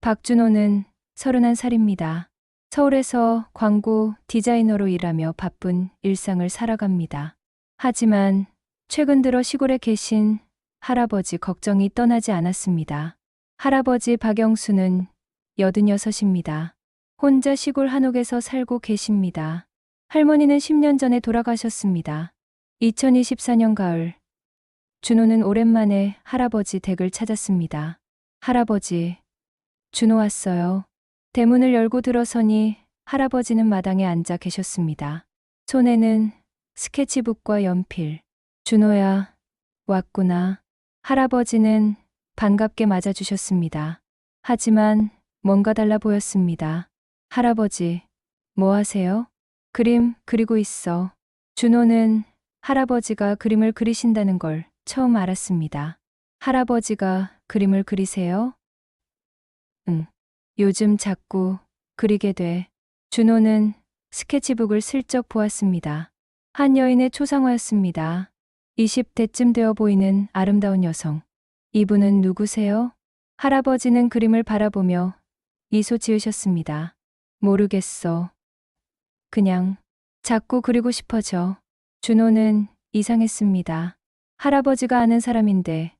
박준호는 31살입니다. 서울에서 광고 디자이너로 일하며 바쁜 일상을 살아갑니다. 하지만 최근 들어 시골에 계신 할아버지 걱정이 떠나지 않았습니다. 할아버지 박영수는 86입니다. 혼자 시골 한옥에서 살고 계십니다. 할머니는 10년 전에 돌아가셨습니다. 2024년 가을, 준호는 오랜만에 할아버지 댁을 찾았습니다. 할아버지, 준호 왔어요. 대문을 열고 들어서니 할아버지는 마당에 앉아 계셨습니다. 손에는 스케치북과 연필. 준호야, 왔구나. 할아버지는 반갑게 맞아주셨습니다. 하지만 뭔가 달라 보였습니다. 할아버지, 뭐 하세요? 그림 그리고 있어. 준호는 할아버지가 그림을 그리신다는 걸 처음 알았습니다. 할아버지가 그림을 그리세요? 응. 요즘 자꾸 그리게 돼. 준호는 스케치북을 슬쩍 보았습니다. 한 여인의 초상화였습니다. 20대쯤 되어 보이는 아름다운 여성. 이분은 누구세요? 할아버지는 그림을 바라보며 미소 지으셨습니다. 모르겠어. 그냥 자꾸 그리고 싶어져. 준호는 이상했습니다. 할아버지가 아는 사람인데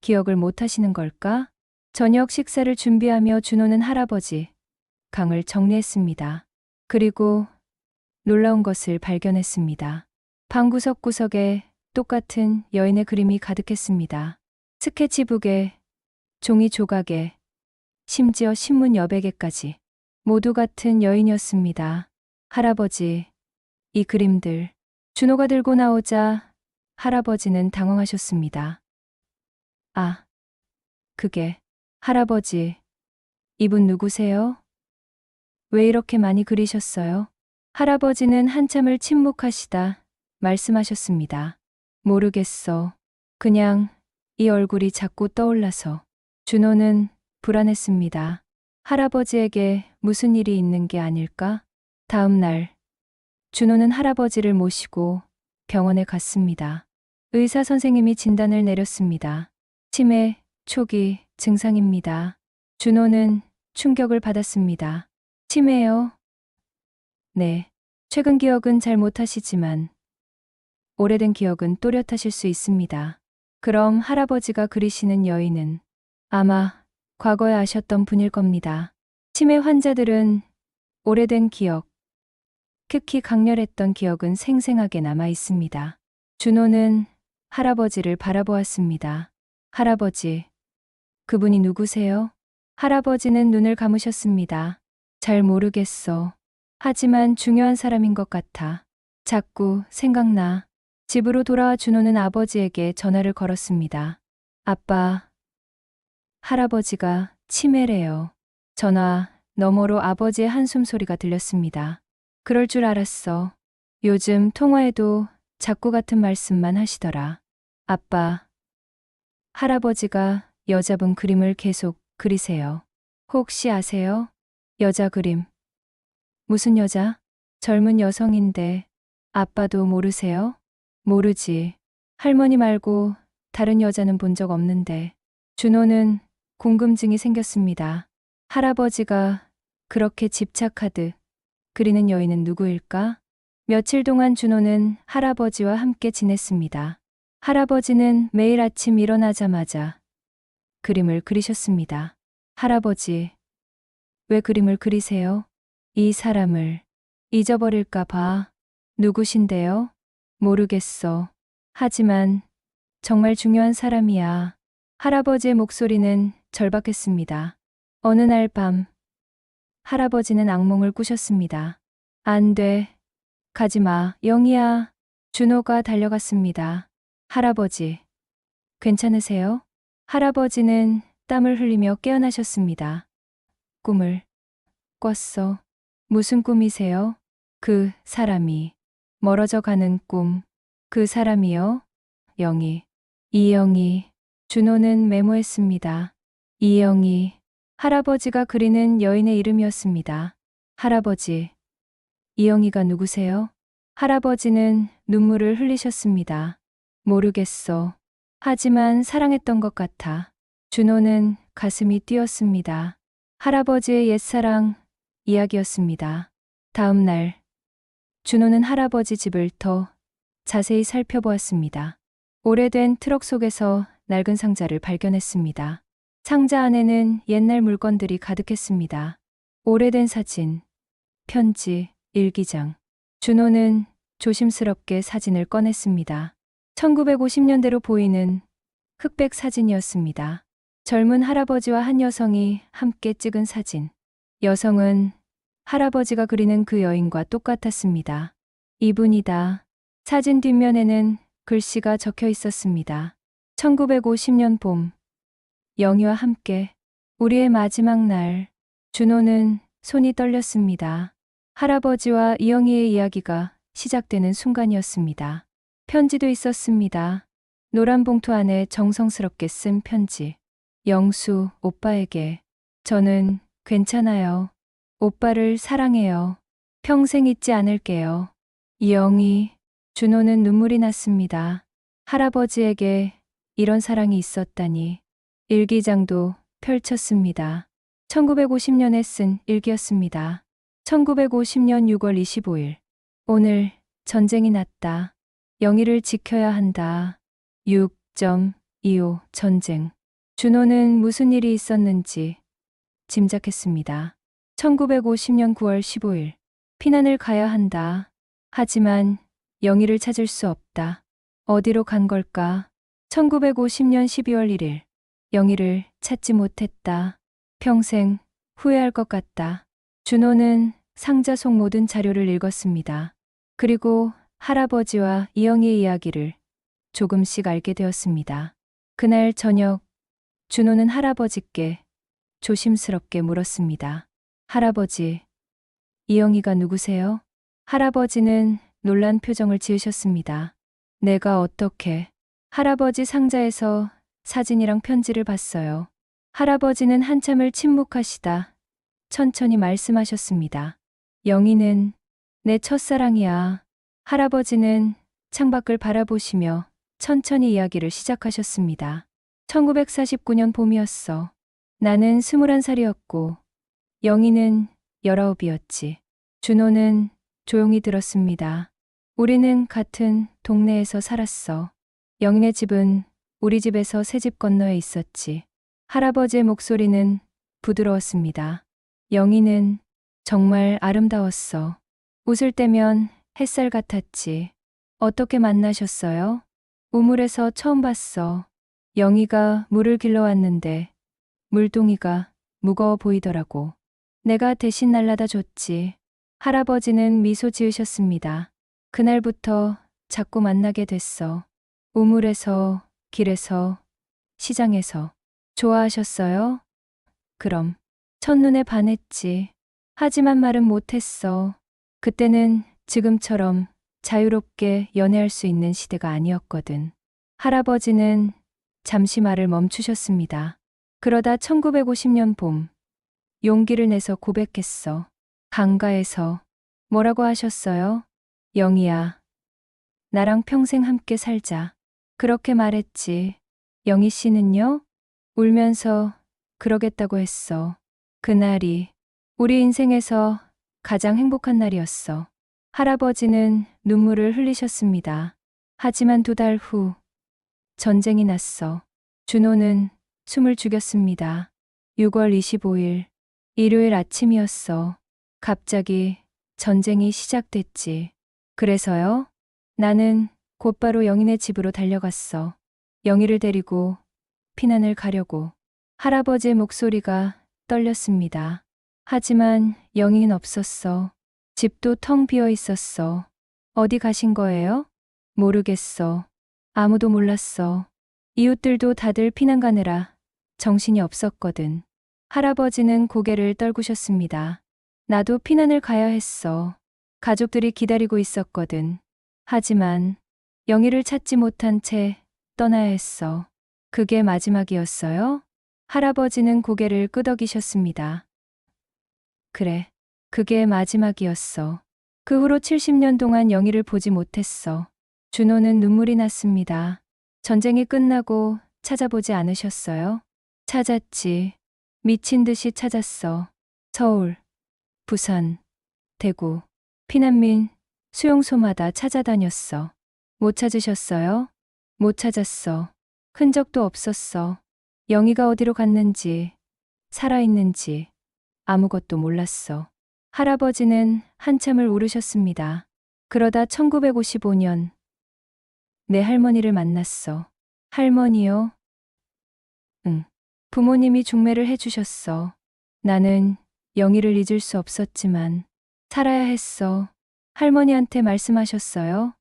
기억을 못 하시는 걸까? 저녁 식사를 준비하며 준호는 할아버지 강을 정리했습니다. 그리고 놀라운 것을 발견했습니다. 방 구석구석에 똑같은 여인의 그림이 가득했습니다. 스케치북에, 종이 조각에, 심지어 신문 여백에까지 모두 같은 여인이었습니다. 할아버지, 이 그림들. 준호가 들고 나오자 할아버지는 당황하셨습니다. 아, 그게. 할아버지, 이분 누구세요? 왜 이렇게 많이 그리셨어요? 할아버지는 한참을 침묵하시다 말씀하셨습니다. 모르겠어. 그냥 이 얼굴이 자꾸 떠올라서. 준호는 불안했습니다. 할아버지에게 무슨 일이 있는 게 아닐까? 다음 날, 준호는 할아버지를 모시고 병원에 갔습니다. 의사 선생님이 진단을 내렸습니다. 치매 초기 증상입니다. 준호는 충격을 받았습니다. 치매요? 네. 최근 기억은 잘 못하시지만 오래된 기억은 또렷하실 수 있습니다. 그럼 할아버지가 그리시는 여인은 아마 과거에 아셨던 분일 겁니다. 치매 환자들은 오래된 기억, 특히 강렬했던 기억은 생생하게 남아 있습니다. 준호는 할아버지를 바라보았습니다. 할아버지, 그분이 누구세요? 할아버지는 눈을 감으셨습니다. 잘 모르겠어. 하지만 중요한 사람인 것 같아. 자꾸 생각나. 집으로 돌아와 준호는 아버지에게 전화를 걸었습니다. 아빠, 할아버지가 치매래요. 전화 너머로 아버지의 한숨 소리가 들렸습니다. 그럴 줄 알았어. 요즘 통화에도 자꾸 같은 말씀만 하시더라. 아빠, 할아버지가 여자분 그림을 계속 그리세요. 혹시 아세요? 여자 그림. 무슨 여자? 젊은 여성인데 아빠도 모르세요? 모르지. 할머니 말고 다른 여자는 본 적 없는데. 준호는 궁금증이 생겼습니다. 할아버지가 그렇게 집착하듯 그리는 여인은 누구일까? 며칠 동안 준호는 할아버지와 함께 지냈습니다. 할아버지는 매일 아침 일어나자마자 그림을 그리셨습니다. 할아버지, 왜 그림을 그리세요? 이 사람을 잊어버릴까 봐. 누구신데요? 모르겠어. 하지만 정말 중요한 사람이야. 할아버지의 목소리는 절박했습니다. 어느 날 밤, 할아버지는 악몽을 꾸셨습니다. 안 돼. 가지 마, 영희야. 준호가 달려갔습니다. 할아버지, 괜찮으세요? 할아버지는 땀을 흘리며 깨어나셨습니다. 꿈을 꿨어. 무슨 꿈이세요? 그 사람이 멀어져 가는 꿈. 그 사람이요? 영희. 이영희. 준호는 메모했습니다. 이영희. 할아버지가 그리는 여인의 이름이었습니다. 할아버지, 이영희가 누구세요? 할아버지는 눈물을 흘리셨습니다. 모르겠어. 하지만 사랑했던 것 같아. 준호는 가슴이 뛰었습니다. 할아버지의 옛사랑 이야기였습니다. 다음 날, 준호는 할아버지 집을 더 자세히 살펴보았습니다. 오래된 트럭 속에서 낡은 상자를 발견했습니다. 상자 안에는 옛날 물건들이 가득했습니다. 오래된 사진, 편지, 일기장. 준호는 조심스럽게 사진을 꺼냈습니다. 1950년대로 보이는 흑백 사진이었습니다. 젊은 할아버지와 한 여성이 함께 찍은 사진. 여성은 할아버지가 그리는 그 여인과 똑같았습니다. 이분이다. 사진 뒷면에는 글씨가 적혀 있었습니다. 1950년 봄. 영희와 함께. 우리의 마지막 날. 준호는 손이 떨렸습니다. 할아버지와 이영희의 이야기가 시작되는 순간이었습니다. 편지도 있었습니다. 노란 봉투 안에 정성스럽게 쓴 편지. 영수, 오빠에게. 저는 괜찮아요. 오빠를 사랑해요. 평생 잊지 않을게요. 이영희. 준호는 눈물이 났습니다. 할아버지에게 이런 사랑이 있었다니. 일기장도 펼쳤습니다. 1950년에 쓴 일기였습니다. 1950년 6월 25일. 오늘 전쟁이 났다. 영희를 지켜야 한다. 6.25 전쟁. 준호는 무슨 일이 있었는지 짐작했습니다. 1950년 9월 15일. 피난을 가야 한다. 하지만 영희를 찾을 수 없다. 어디로 간 걸까? 1950년 12월 1일. 영희를 찾지 못했다. 평생 후회할 것 같다. 준호는 상자 속 모든 자료를 읽었습니다. 그리고 할아버지와 이영희의 이야기를 조금씩 알게 되었습니다. 그날 저녁, 준호는 할아버지께 조심스럽게 물었습니다. 할아버지, 이영희가 누구세요? 할아버지는 놀란 표정을 지으셨습니다. 내가 어떻게? 할아버지 상자에서 사진이랑 편지를 봤어요. 할아버지는 한참을 침묵하시다 천천히 말씀하셨습니다. 영희는 내 첫사랑이야. 할아버지는 창밖을 바라보시며 천천히 이야기를 시작하셨습니다. 1949년 봄이었어. 나는 21살이었고 영희는 19이었지. 준호는 조용히 들었습니다. 우리는 같은 동네에서 살았어. 영희네 집은 우리 집에서 새 집 건너에 있었지. 할아버지의 목소리는 부드러웠습니다. 영희는 정말 아름다웠어. 웃을 때면 햇살 같았지. 어떻게 만나셨어요? 우물에서 처음 봤어. 영희가 물을 길러왔는데 물동이가 무거워 보이더라고. 내가 대신 날라다 줬지. 할아버지는 미소 지으셨습니다. 그날부터 자꾸 만나게 됐어. 우물에서, 길에서, 시장에서. 좋아하셨어요? 그럼. 첫눈에 반했지. 하지만 말은 못했어. 그때는 지금처럼 자유롭게 연애할 수 있는 시대가 아니었거든. 할아버지는 잠시 말을 멈추셨습니다. 그러다 1950년 봄, 용기를 내서 고백했어. 강가에서. 뭐라고 하셨어요? 영희야, 나랑 평생 함께 살자. 그렇게 말했지. 영희 씨는요? 울면서 그러겠다고 했어. 그날이 우리 인생에서 가장 행복한 날이었어. 할아버지는 눈물을 흘리셨습니다. 하지만 2달 후 전쟁이 났어. 준호는 숨을 죽였습니다. 6월 25일 일요일 아침이었어. 갑자기 전쟁이 시작됐지. 그래서요? 나는 곧바로 영희네 집으로 달려갔어. 영희를 데리고 피난을 가려고. 할아버지의 목소리가 떨렸습니다. 하지만 영희는 없었어. 집도 텅 비어 있었어. 어디 가신 거예요? 모르겠어. 아무도 몰랐어. 이웃들도 다들 피난 가느라 정신이 없었거든. 할아버지는 고개를 떨구셨습니다. 나도 피난을 가야 했어. 가족들이 기다리고 있었거든. 하지만 영희를 찾지 못한 채 떠나야 했어. 그게 마지막이었어요? 할아버지는 고개를 끄덕이셨습니다. 그래, 그게 마지막이었어. 그 후로 70년 동안 영희를 보지 못했어. 준호는 눈물이 났습니다. 전쟁이 끝나고 찾아보지 않으셨어요? 찾았지. 미친 듯이 찾았어. 서울, 부산, 대구, 피난민 수용소마다 찾아다녔어. 못 찾으셨어요? 못 찾았어. 흔적도 없었어. 영희가 어디로 갔는지, 살아있는지 아무것도 몰랐어. 할아버지는 한참을 울으셨습니다. 그러다 1955년 내 할머니를 만났어. 할머니요? 응. 부모님이 중매를 해주셨어. 나는 영희를 잊을 수 없었지만 살아야 했어. 할머니한테 말씀하셨어요?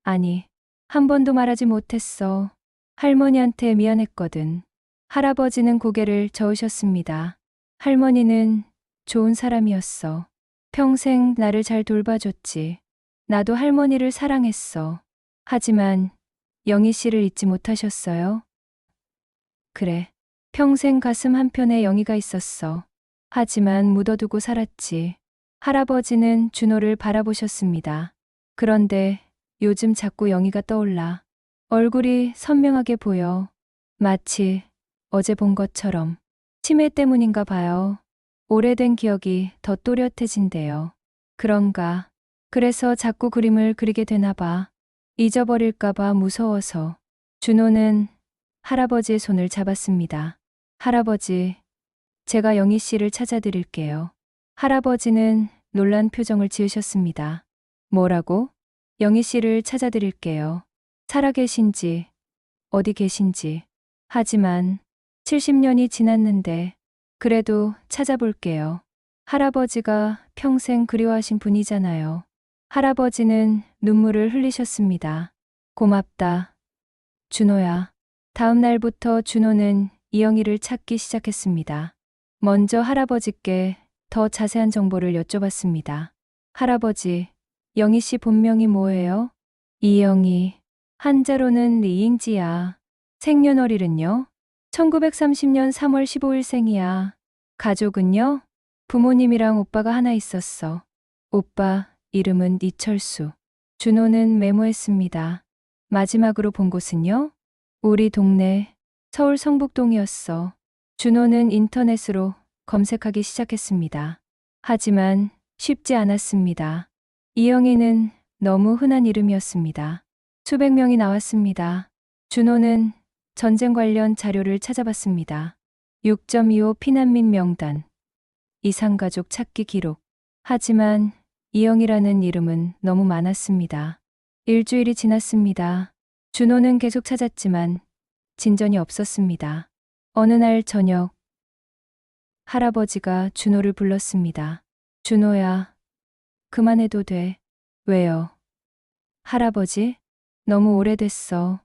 아니, 한 번도 말하지 못했어. 할머니한테 미안했거든. 할아버지는 고개를 저으셨습니다. 할머니는 좋은 사람이었어. 평생 나를 잘 돌봐줬지. 나도 할머니를 사랑했어. 하지만 영희 씨를 잊지 못하셨어요? 그래. 평생 가슴 한편에 영희가 있었어. 하지만 묻어두고 살았지. 할아버지는 준호를 바라보셨습니다. 그런데 요즘 자꾸 영희가 떠올라. 얼굴이 선명하게 보여. 마치 어제 본 것처럼. 치매 때문인가 봐요. 오래된 기억이 더 또렷해진대요. 그런가. 그래서 자꾸 그림을 그리게 되나 봐. 잊어버릴까 봐 무서워서. 준호는 할아버지의 손을 잡았습니다. 할아버지, 제가 영희 씨를 찾아드릴게요. 할아버지는 놀란 표정을 지으셨습니다. 뭐라고? 영희 씨를 찾아드릴게요. 살아계신지, 어디 계신지. 하지만 70년이 지났는데 그래도 찾아볼게요. 할아버지가 평생 그리워하신 분이잖아요. 할아버지는 눈물을 흘리셨습니다. 고맙다. 준호야. 다음 날부터 준호는 이영희를 찾기 시작했습니다. 먼저 할아버지께 더 자세한 정보를 여쭤봤습니다. 할아버지, 영희 씨 본명이 뭐예요? 이영희. 한자로는 리잉지야. 생년월일은요? 1930년 3월 15일 생이야. 가족은요? 부모님이랑 오빠가 하나 있었어. 오빠 이름은 이철수. 준호는 메모했습니다. 마지막으로 본 곳은요? 우리 동네 서울 성북동이었어. 준호는 인터넷으로 검색하기 시작했습니다. 하지만 쉽지 않았습니다. 이영희는 너무 흔한 이름이었습니다. 수백 명이 나왔습니다. 준호는 전쟁 관련 자료를 찾아봤습니다. 6.25 피난민 명단, 이상가족 찾기 기록. 하지만 이영희라는 이름은 너무 많았습니다. 일주일이 지났습니다. 준호는 계속 찾았지만 진전이 없었습니다. 어느 날 저녁, 할아버지가 준호를 불렀습니다. 준호야, 그만해도 돼. 왜요? 할아버지? 너무 오래됐어.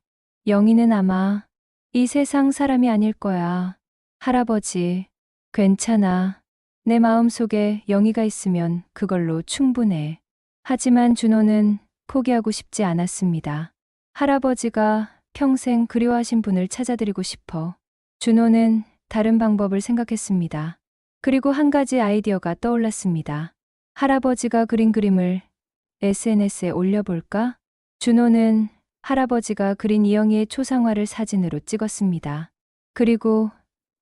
영희는 아마 이 세상 사람이 아닐 거야. 할아버지, 괜찮아. 내 마음속에 영희가 있으면 그걸로 충분해. 하지만 준호는 포기하고 싶지 않았습니다. 할아버지가 평생 그리워하신 분을 찾아드리고 싶어. 준호는 다른 방법을 생각했습니다. 그리고 한 가지 아이디어가 떠올랐습니다. 할아버지가 그린 그림을 SNS에 올려볼까? 준호는 할아버지가 그린 이영희의 초상화를 사진으로 찍었습니다. 그리고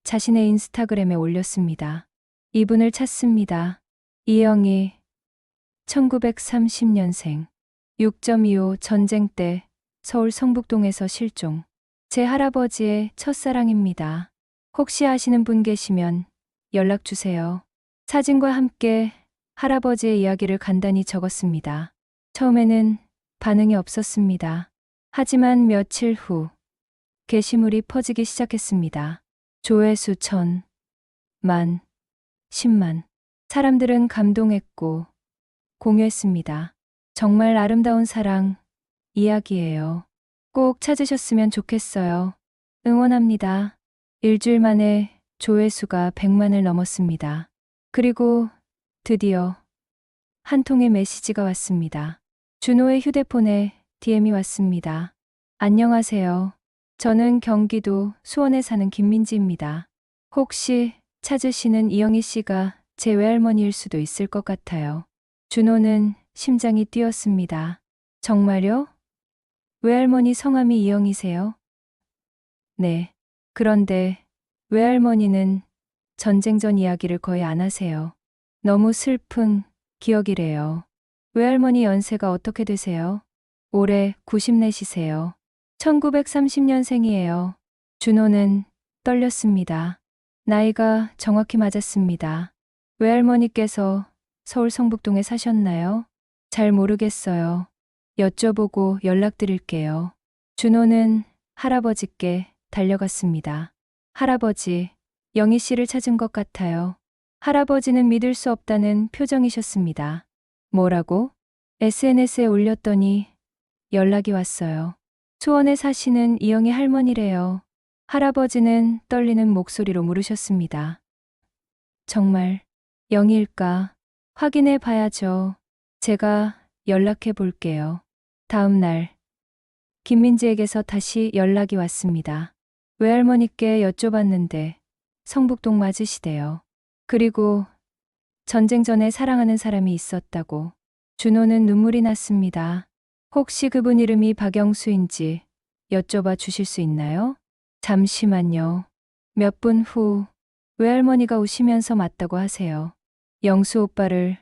자신의 인스타그램에 올렸습니다. 이분을 찾습니다. 이영희, 1930년생, 6.25 전쟁 때 서울 성북동에서 실종. 제 할아버지의 첫사랑입니다. 혹시 아시는 분 계시면 연락 주세요. 사진과 함께 할아버지의 이야기를 간단히 적었습니다. 처음에는 반응이 없었습니다. 하지만 며칠 후 게시물이 퍼지기 시작했습니다. 조회수 1000, 만, 10만. 사람들은 감동했고 공유했습니다. 정말 아름다운 사랑 이야기예요. 꼭 찾으셨으면 좋겠어요. 응원합니다. 일주일 만에 조회수가 100만을 넘었습니다. 그리고 드디어 한 통의 메시지가 왔습니다. 준호의 휴대폰에 DM이 왔습니다. 안녕하세요. 저는 경기도 수원에 사는 김민지입니다. 혹시 찾으시는 이영희 씨가 제 외할머니일 수도 있을 것 같아요. 준호는 심장이 뛰었습니다. 정말요? 외할머니 성함이 이영희세요? 네. 그런데 외할머니는 전쟁 전 이야기를 거의 안 하세요. 너무 슬픈 기억이래요. 외할머니 연세가 어떻게 되세요? 올해 94시세요. 1930년생이에요. 준호는 떨렸습니다. 나이가 정확히 맞았습니다. 외할머니께서 서울 성북동에 사셨나요? 잘 모르겠어요. 여쭤보고 연락드릴게요. 준호는 할아버지께 달려갔습니다. 할아버지, 영희 씨를 찾은 것 같아요. 할아버지는 믿을 수 없다는 표정이셨습니다. 뭐라고? SNS에 올렸더니 연락이 왔어요. 수원에 사시는 이영희 할머니래요. 할아버지는 떨리는 목소리로 물으셨습니다. 정말 영희일까? 확인해 봐야죠. 제가 연락해 볼게요. 다음 날 김민지에게서 다시 연락이 왔습니다. 외할머니께 여쭤봤는데 성북동 맞으시대요. 그리고 전쟁 전에 사랑하는 사람이 있었다고. 준호는 눈물이 났습니다. 혹시 그분 이름이 박영수인지 여쭤봐 주실 수 있나요? 잠시만요. 몇 분 후 외할머니가 우시면서 맞다고 하세요. 영수 오빠를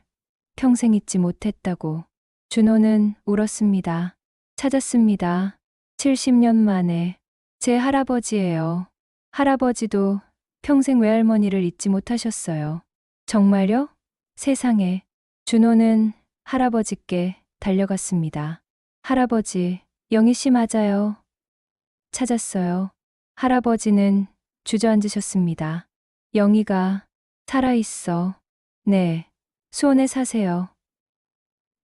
평생 잊지 못했다고. 준호는 울었습니다. 찾았습니다. 70년 만에 제 할아버지예요. 할아버지도 평생 외할머니를 잊지 못하셨어요. 정말요? 세상에. 준호는 할아버지께 달려갔습니다. 할아버지, 영희 씨 맞아요. 찾았어요. 할아버지는 주저앉으셨습니다. 영희가 살아있어. 네, 수원에 사세요.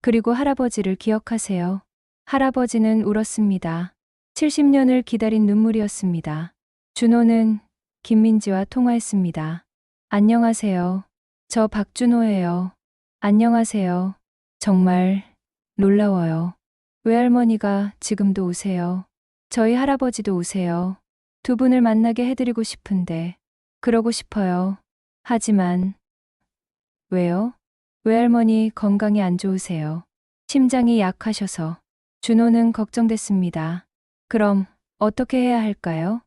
그리고 할아버지를 기억하세요. 할아버지는 울었습니다. 70년을 기다린 눈물이었습니다. 준호는 김민지와 통화했습니다. 안녕하세요. 저 박준호예요. 안녕하세요. 정말 놀라워요. 외할머니가 지금도 우세요. 저희 할아버지도 우세요. 두 분을 만나게 해드리고 싶은데, 그러고 싶어요. 하지만, 왜요? 외할머니 건강이 안 좋으세요. 심장이 약하셔서. 준호는 걱정됐습니다. 그럼 어떻게 해야 할까요?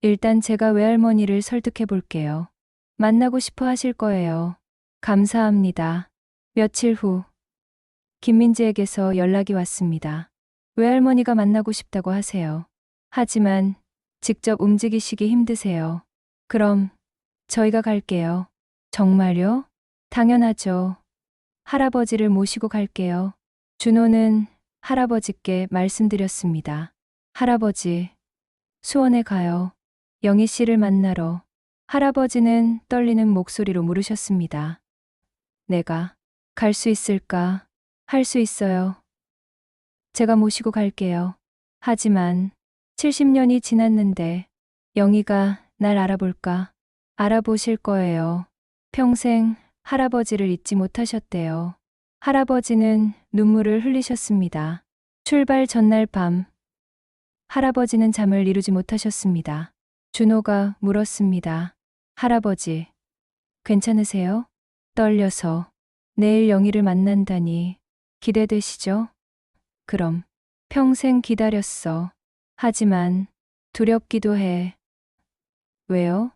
일단 제가 외할머니를 설득해 볼게요. 만나고 싶어 하실 거예요. 감사합니다. 며칠 후 김민지에게서 연락이 왔습니다. 외할머니가 만나고 싶다고 하세요. 하지만 직접 움직이시기 힘드세요. 그럼 저희가 갈게요. 정말요? 당연하죠. 할아버지를 모시고 갈게요. 준호는 할아버지께 말씀드렸습니다. 할아버지, 수원에 가요. 영희 씨를 만나러. 할아버지는 떨리는 목소리로 물으셨습니다. 내가 갈 수 있을까? 할 수 있어요. 제가 모시고 갈게요. 하지만 70년이 지났는데 영희가 날 알아볼까? 알아보실 거예요. 평생 할아버지를 잊지 못하셨대요. 할아버지는 눈물을 흘리셨습니다. 출발 전날 밤, 할아버지는 잠을 이루지 못하셨습니다. 준호가 물었습니다. 할아버지, 괜찮으세요? 떨려서. 내일 영희를 만난다니 기대되시죠? 그럼 평생 기다렸어. 하지만 두렵기도 해. 왜요?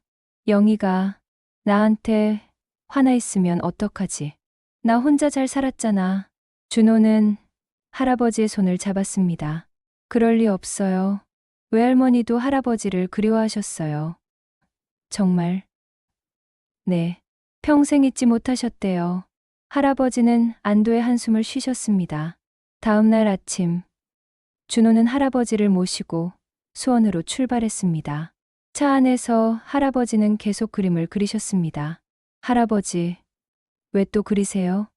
영희가 나한테 화나 있으면 어떡하지? 나 혼자 잘 살았잖아. 준호는 할아버지의 손을 잡았습니다. 그럴 리 없어요. 외할머니도 할아버지를 그리워하셨어요. 정말? 네. 평생 잊지 못하셨대요. 할아버지는 안도의 한숨을 쉬셨습니다. 다음 날 아침, 준호는 할아버지를 모시고 수원으로 출발했습니다. 차 안에서 할아버지는 계속 그림을 그리셨습니다. 할아버지, 왜 또 그리세요?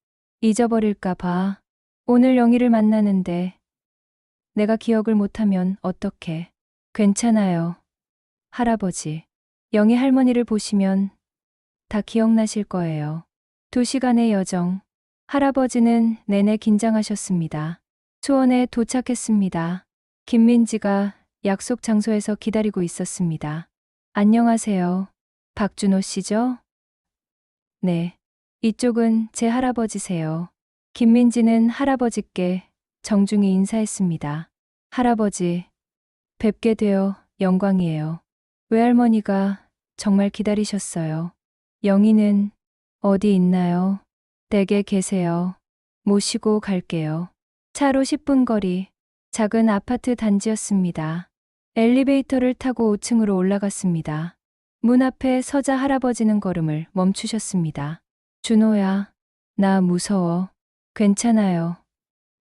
잊어버릴까 봐. 오늘 영희를 만나는데 내가 기억을 못하면 어떡해. 괜찮아요. 할아버지, 영희 할머니를 보시면 다 기억나실 거예요. 2시간의 여정. 할아버지는 내내 긴장하셨습니다. 수원에 도착했습니다. 김민지가 약속 장소에서 기다리고 있었습니다. 안녕하세요. 박준호 씨죠? 네. 이쪽은 제 할아버지세요. 김민지는 할아버지께 정중히 인사했습니다. 할아버지, 뵙게 되어 영광이에요. 외할머니가 정말 기다리셨어요. 영희는 어디 있나요? 댁에 계세요. 모시고 갈게요. 차로 10분 거리, 작은 아파트 단지였습니다. 엘리베이터를 타고 5층으로 올라갔습니다. 문 앞에 서자 할아버지는 걸음을 멈추셨습니다. 준호야, 나 무서워. 괜찮아요.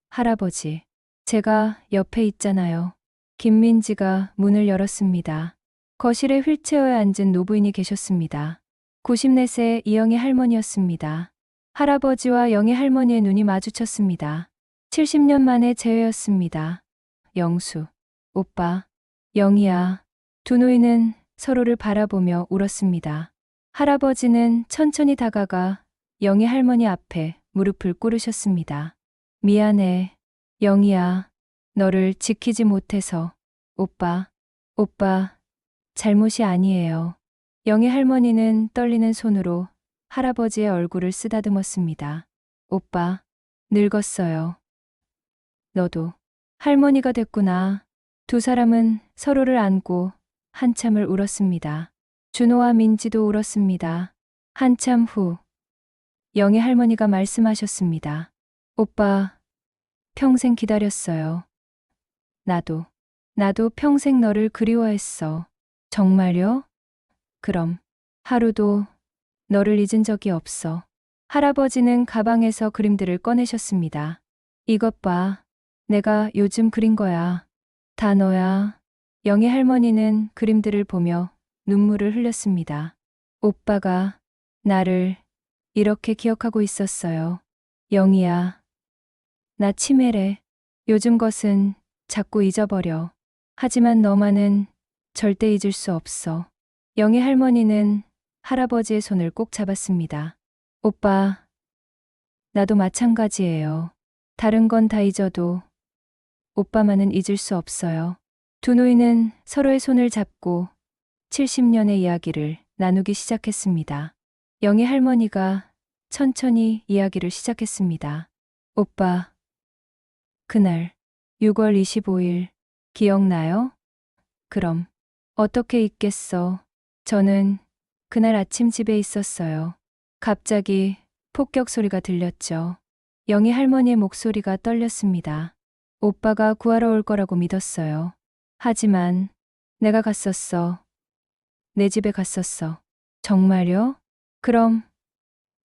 할아버지, 제가 옆에 있잖아요. 김민지가 문을 열었습니다. 거실에 휠체어에 앉은 노부인이 계셨습니다. 94세 이영희 할머니였습니다. 할아버지와 영희 할머니의 눈이 마주쳤습니다. 70년 만의 재회였습니다. 영수, 오빠, 영희야. 두 노인은 서로를 바라보며 울었습니다. 할아버지는 천천히 다가가 영희 할머니 앞에 무릎을 꿇으셨습니다. 미안해, 영희야. 너를 지키지 못해서. 오빠, 잘못이 아니에요. 영희 할머니는 떨리는 손으로 할아버지의 얼굴을 쓰다듬었습니다. 오빠, 늙었어요. 너도 할머니가 됐구나. 두 사람은 서로를 안고 한참을 울었습니다. 준호와 민지도 울었습니다. 한참 후 영희 할머니가 말씀하셨습니다. 오빠, 평생 기다렸어요. 나도 평생 너를 그리워했어. 정말요? 그럼 하루도 너를 잊은 적이 없어. 할아버지는 가방에서 그림들을 꺼내셨습니다. 이것 봐. 내가 요즘 그린 거야. 다 너야. 영희 할머니는 그림들을 보며 눈물을 흘렸습니다. 오빠가 나를 이렇게 기억하고 있었어요. 영희야. 나 치매래. 요즘 것은 자꾸 잊어버려. 하지만 너만은 절대 잊을 수 없어. 영희 할머니는 할아버지의 손을 꼭 잡았습니다. 오빠, 나도 마찬가지예요. 다른 건 다 잊어도 오빠만은 잊을 수 없어요. 두 노인은 서로의 손을 잡고 70년의 이야기를 나누기 시작했습니다. 영희 할머니가 천천히 이야기를 시작했습니다. 오빠, 그날 6월 25일 기억나요? 그럼 어떻게 잊겠어. 저는 그날 아침 집에 있었어요. 갑자기 폭격 소리가 들렸죠. 영희 할머니의 목소리가 떨렸습니다. 오빠가 구하러 올 거라고 믿었어요. 하지만 내가 갔었어. 내 집에 갔었어. 정말요? 그럼.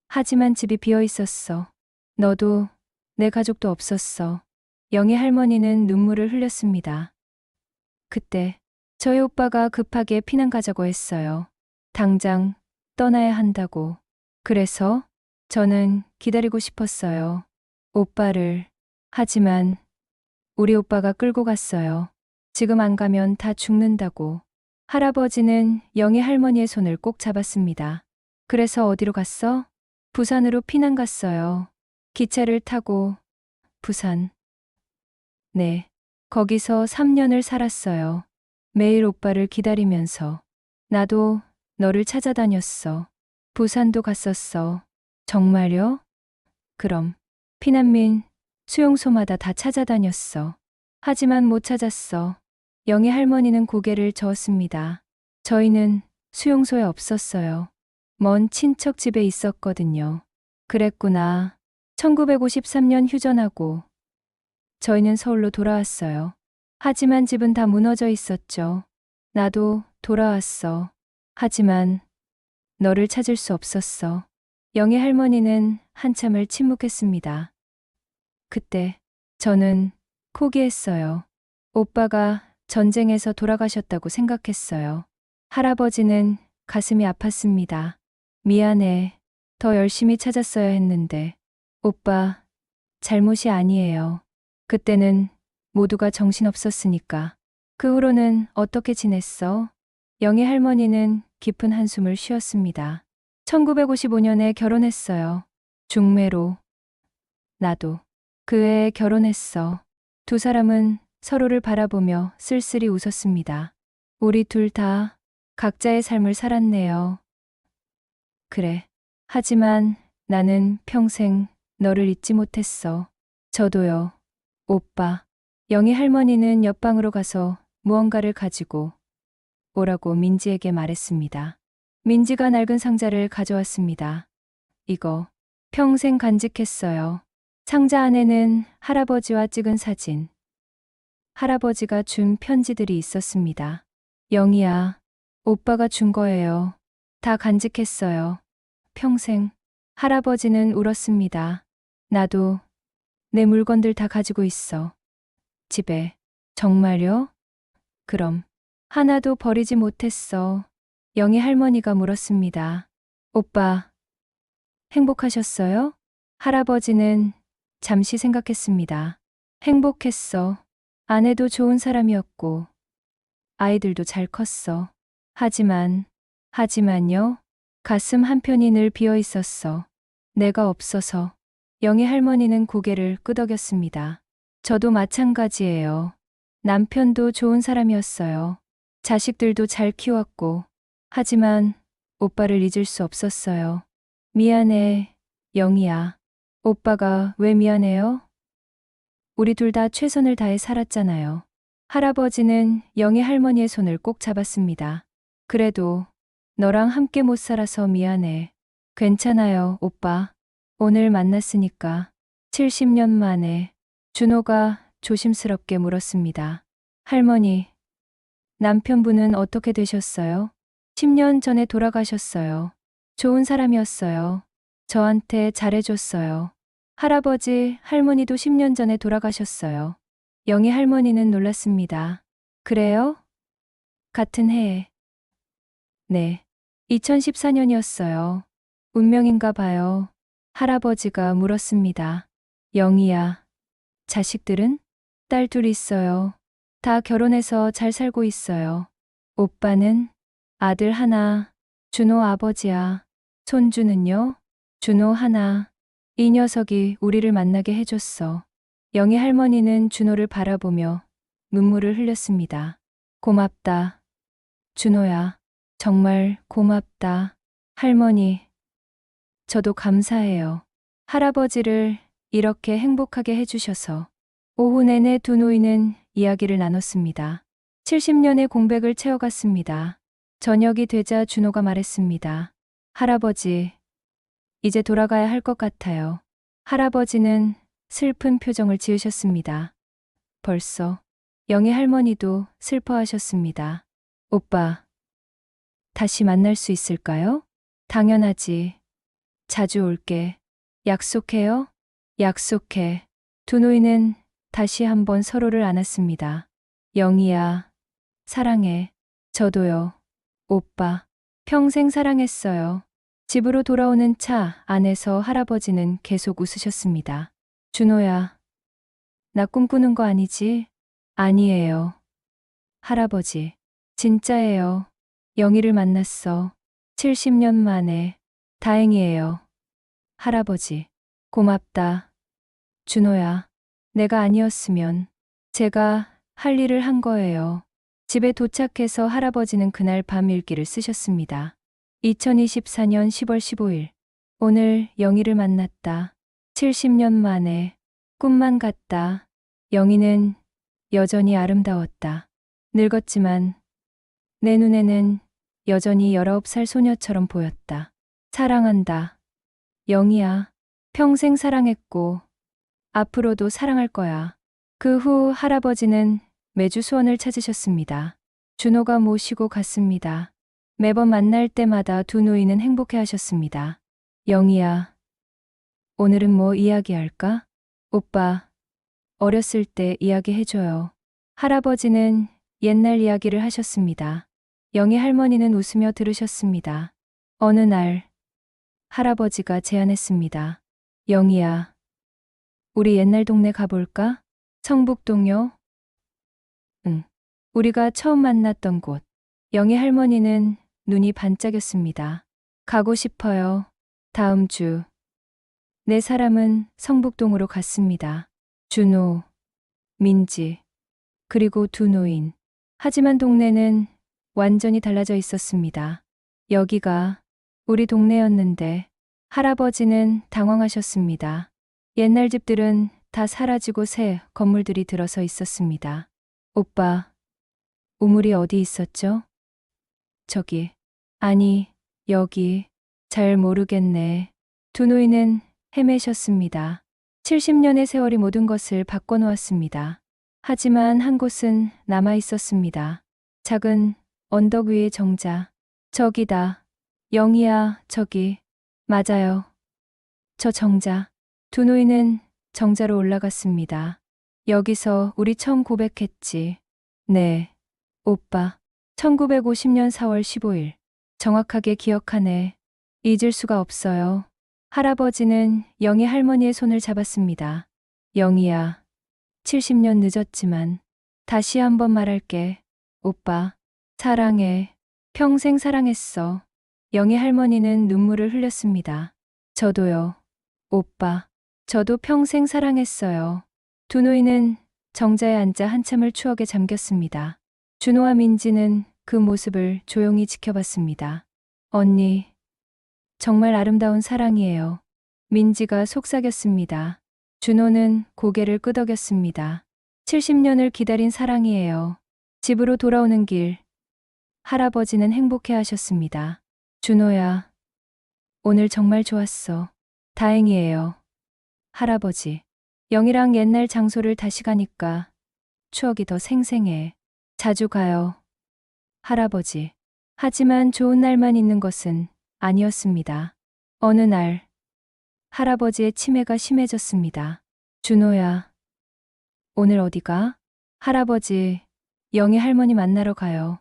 하지만 집이 비어 있었어. 너도 내 가족도 없었어. 영희 할머니는 눈물을 흘렸습니다. 그때 저희 오빠가 급하게 피난 가자고 했어요. 당장 떠나야 한다고. 그래서 저는 기다리고 싶었어요. 오빠를. 하지만 우리 오빠가 끌고 갔어요. 지금 안 가면 다 죽는다고. 할아버지는 영희 할머니의 손을 꼭 잡았습니다. 그래서 어디로 갔어? 부산으로 피난 갔어요. 기차를 타고. 부산. 네. 거기서 3년을 살았어요. 매일 오빠를 기다리면서. 나도 너를 찾아다녔어. 부산도 갔었어. 정말요? 그럼. 피난민 수용소마다 다 찾아다녔어. 하지만 못 찾았어. 영희 할머니는 고개를 저었습니다. 저희는 수용소에 없었어요. 먼 친척 집에 있었거든요. 그랬구나. 1953년 휴전하고 저희는 서울로 돌아왔어요. 하지만 집은 다 무너져 있었죠. 나도 돌아왔어. 하지만 너를 찾을 수 없었어. 영희 할머니는 한참을 침묵했습니다. 그때 저는 포기했어요. 오빠가 전쟁에서 돌아가셨다고 생각했어요. 할아버지는 가슴이 아팠습니다. 미안해. 더 열심히 찾았어야 했는데. 오빠, 잘못이 아니에요. 그때는 모두가 정신없었으니까. 그 후로는 어떻게 지냈어? 영희 할머니는 깊은 한숨을 쉬었습니다. 1955년에 결혼했어요. 중매로. 나도 그 해에 결혼했어. 두 사람은 서로를 바라보며 쓸쓸히 웃었습니다. 우리 둘 다 각자의 삶을 살았네요. 그래. 하지만 나는 평생 너를 잊지 못했어. 저도요. 오빠. 영희 할머니는 옆방으로 가서 무언가를 가지고 오라고 민지에게 말했습니다. 민지가 낡은 상자를 가져왔습니다. 이거 평생 간직했어요. 상자 안에는 할아버지와 찍은 사진, 할아버지가 준 편지들이 있었습니다. 영희야, 오빠가 준 거예요. 다 간직했어요. 평생. 할아버지는 울었습니다. 나도 내 물건들 다 가지고 있어. 집에. 정말요? 그럼 하나도 버리지 못했어. 영희 할머니가 물었습니다. 오빠, 행복하셨어요? 할아버지는 잠시 생각했습니다. 행복했어. 아내도 좋은 사람이었고, 아이들도 잘 컸어. 하지만요, 가슴 한편이 늘 비어 있었어. 내가 없어서. 영희 할머니는 고개를 끄덕였습니다. 저도 마찬가지예요. 남편도 좋은 사람이었어요. 자식들도 잘 키웠고, 하지만 오빠를 잊을 수 없었어요. 미안해, 영희야. 오빠가 왜 미안해요? 우리 둘 다 최선을 다해 살았잖아요. 할아버지는 영희 할머니의 손을 꼭 잡았습니다. 그래도 너랑 함께 못 살아서 미안해. 괜찮아요, 오빠. 오늘 만났으니까. 70년 만에 준호가 조심스럽게 물었습니다. 할머니, 남편분은 어떻게 되셨어요? 10년 전에 돌아가셨어요. 좋은 사람이었어요. 저한테 잘해줬어요. 할아버지, 할머니도 10년 전에 돌아가셨어요. 영희 할머니는 놀랐습니다. 그래요? 같은 해에. 네. 2014년이었어요. 운명인가 봐요. 할아버지가 물었습니다. 영희야, 자식들은? 딸 둘 있어요. 다 결혼해서 잘 살고 있어요. 오빠는? 아들 하나, 준호 아버지야. 손주는요? 준호 하나. 이 녀석이 우리를 만나게 해줬어. 영희 할머니는 준호를 바라보며 눈물을 흘렸습니다. 고맙다. 준호야, 정말 고맙다. 할머니, 저도 감사해요. 할아버지를 이렇게 행복하게 해주셔서. 오후 내내 두 노인은 이야기를 나눴습니다. 70년의 공백을 채워갔습니다. 저녁이 되자 준호가 말했습니다. 할아버지, 이제 돌아가야 할 것 같아요. 할아버지는 슬픈 표정을 지으셨습니다. 벌써. 영희 할머니도 슬퍼하셨습니다. 오빠, 다시 만날 수 있을까요? 당연하지. 자주 올게. 약속해요? 약속해. 두 노인은 다시 한번 서로를 안았습니다. 영희야, 사랑해. 저도요. 오빠, 평생 사랑했어요. 집으로 돌아오는 차 안에서 할아버지는 계속 웃으셨습니다. 준호야, 나 꿈꾸는 거 아니지? 아니에요. 할아버지, 진짜예요. 영희를 만났어. 70년 만에. 다행이에요. 할아버지, 고맙다. 준호야, 내가 아니었으면 제가 할 일을 한 거예요. 집에 도착해서 할아버지는 그날 밤 일기를 쓰셨습니다. 2024년 10월 15일. 오늘 영희를 만났다. 70년 만에. 꿈만 같다. 영희는 여전히 아름다웠다. 늙었지만 내 눈에는 여전히 19살 소녀처럼 보였다. 사랑한다. 영희야, 평생 사랑했고 앞으로도 사랑할 거야. 그 후 할아버지는 매주 수원을 찾으셨습니다. 준호가 모시고 갔습니다. 매번 만날 때마다 두 노인은 행복해 하셨습니다. 영희야, 오늘은 뭐 이야기할까? 오빠, 어렸을 때 이야기해줘요. 할아버지는 옛날 이야기를 하셨습니다. 영희 할머니는 웃으며 들으셨습니다. 어느 날, 할아버지가 제안했습니다. 영희야, 우리 옛날 동네 가볼까? 성북동요? 응. 우리가 처음 만났던 곳. 영희 할머니는 눈이 반짝였습니다. 가고 싶어요. 다음 주. 네 사람은 성북동으로 갔습니다. 준호, 민지, 그리고 두 노인. 하지만 동네는 완전히 달라져 있었습니다. 여기가 우리 동네였는데 할아버지는 당황하셨습니다. 옛날 집들은 다 사라지고 새 건물들이 들어서 있었습니다. 오빠, 우물이 어디 있었죠? 저기. 아니, 여기. 잘 모르겠네. 두 노인은 헤매셨습니다. 70년의 세월이 모든 것을 바꿔놓았습니다. 하지만 한 곳은 남아 있었습니다. 작은 언덕 위의 정자. 저기다. 영희야, 저기. 맞아요. 저 정자. 두 노인은 정자로 올라갔습니다. 여기서 우리 처음 고백했지. 네, 오빠. 1950년 4월 15일. 정확하게 기억하네. 잊을 수가 없어요. 할아버지는 영희 할머니의 손을 잡았습니다. 영희야, 70년 늦었지만 다시 한번 말할게. 오빠, 사랑해. 평생 사랑했어. 영희 할머니는 눈물을 흘렸습니다. 저도요. 오빠, 저도 평생 사랑했어요. 두 노인은 정자에 앉아 한참을 추억에 잠겼습니다. 준호와 민지는 그 모습을 조용히 지켜봤습니다. 언니, 정말 아름다운 사랑이에요. 민지가 속삭였습니다. 준호는 고개를 끄덕였습니다. 70년을 기다린 사랑이에요. 집으로 돌아오는 길, 할아버지는 행복해 하셨습니다. 준호야, 오늘 정말 좋았어. 다행이에요. 할아버지, 영희랑 옛날 장소를 다시 가니까 추억이 더 생생해. 자주 가요. 할아버지. 하지만 좋은 날만 있는 것은 아니었습니다. 어느 날, 할아버지의 치매가 심해졌습니다. 준호야, 오늘 어디 가? 할아버지, 영희 할머니 만나러 가요.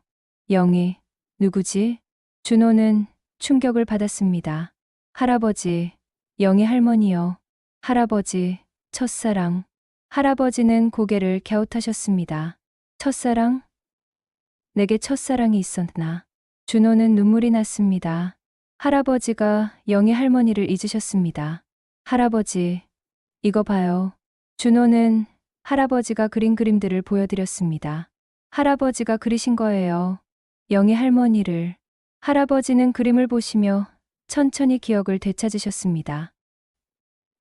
영희, 누구지? 준호는 충격을 받았습니다. 할아버지, 영희 할머니요. 할아버지, 첫사랑. 할아버지는 고개를 갸웃하셨습니다. 첫사랑? 내게 첫사랑이 있었나? 준호는 눈물이 났습니다. 할아버지가 영희 할머니를 잊으셨습니다. 할아버지, 이거 봐요. 준호는 할아버지가 그린 그림들을 보여드렸습니다. 할아버지가 그리신 거예요. 영희 할머니를. 할아버지는 그림을 보시며 천천히 기억을 되찾으셨습니다.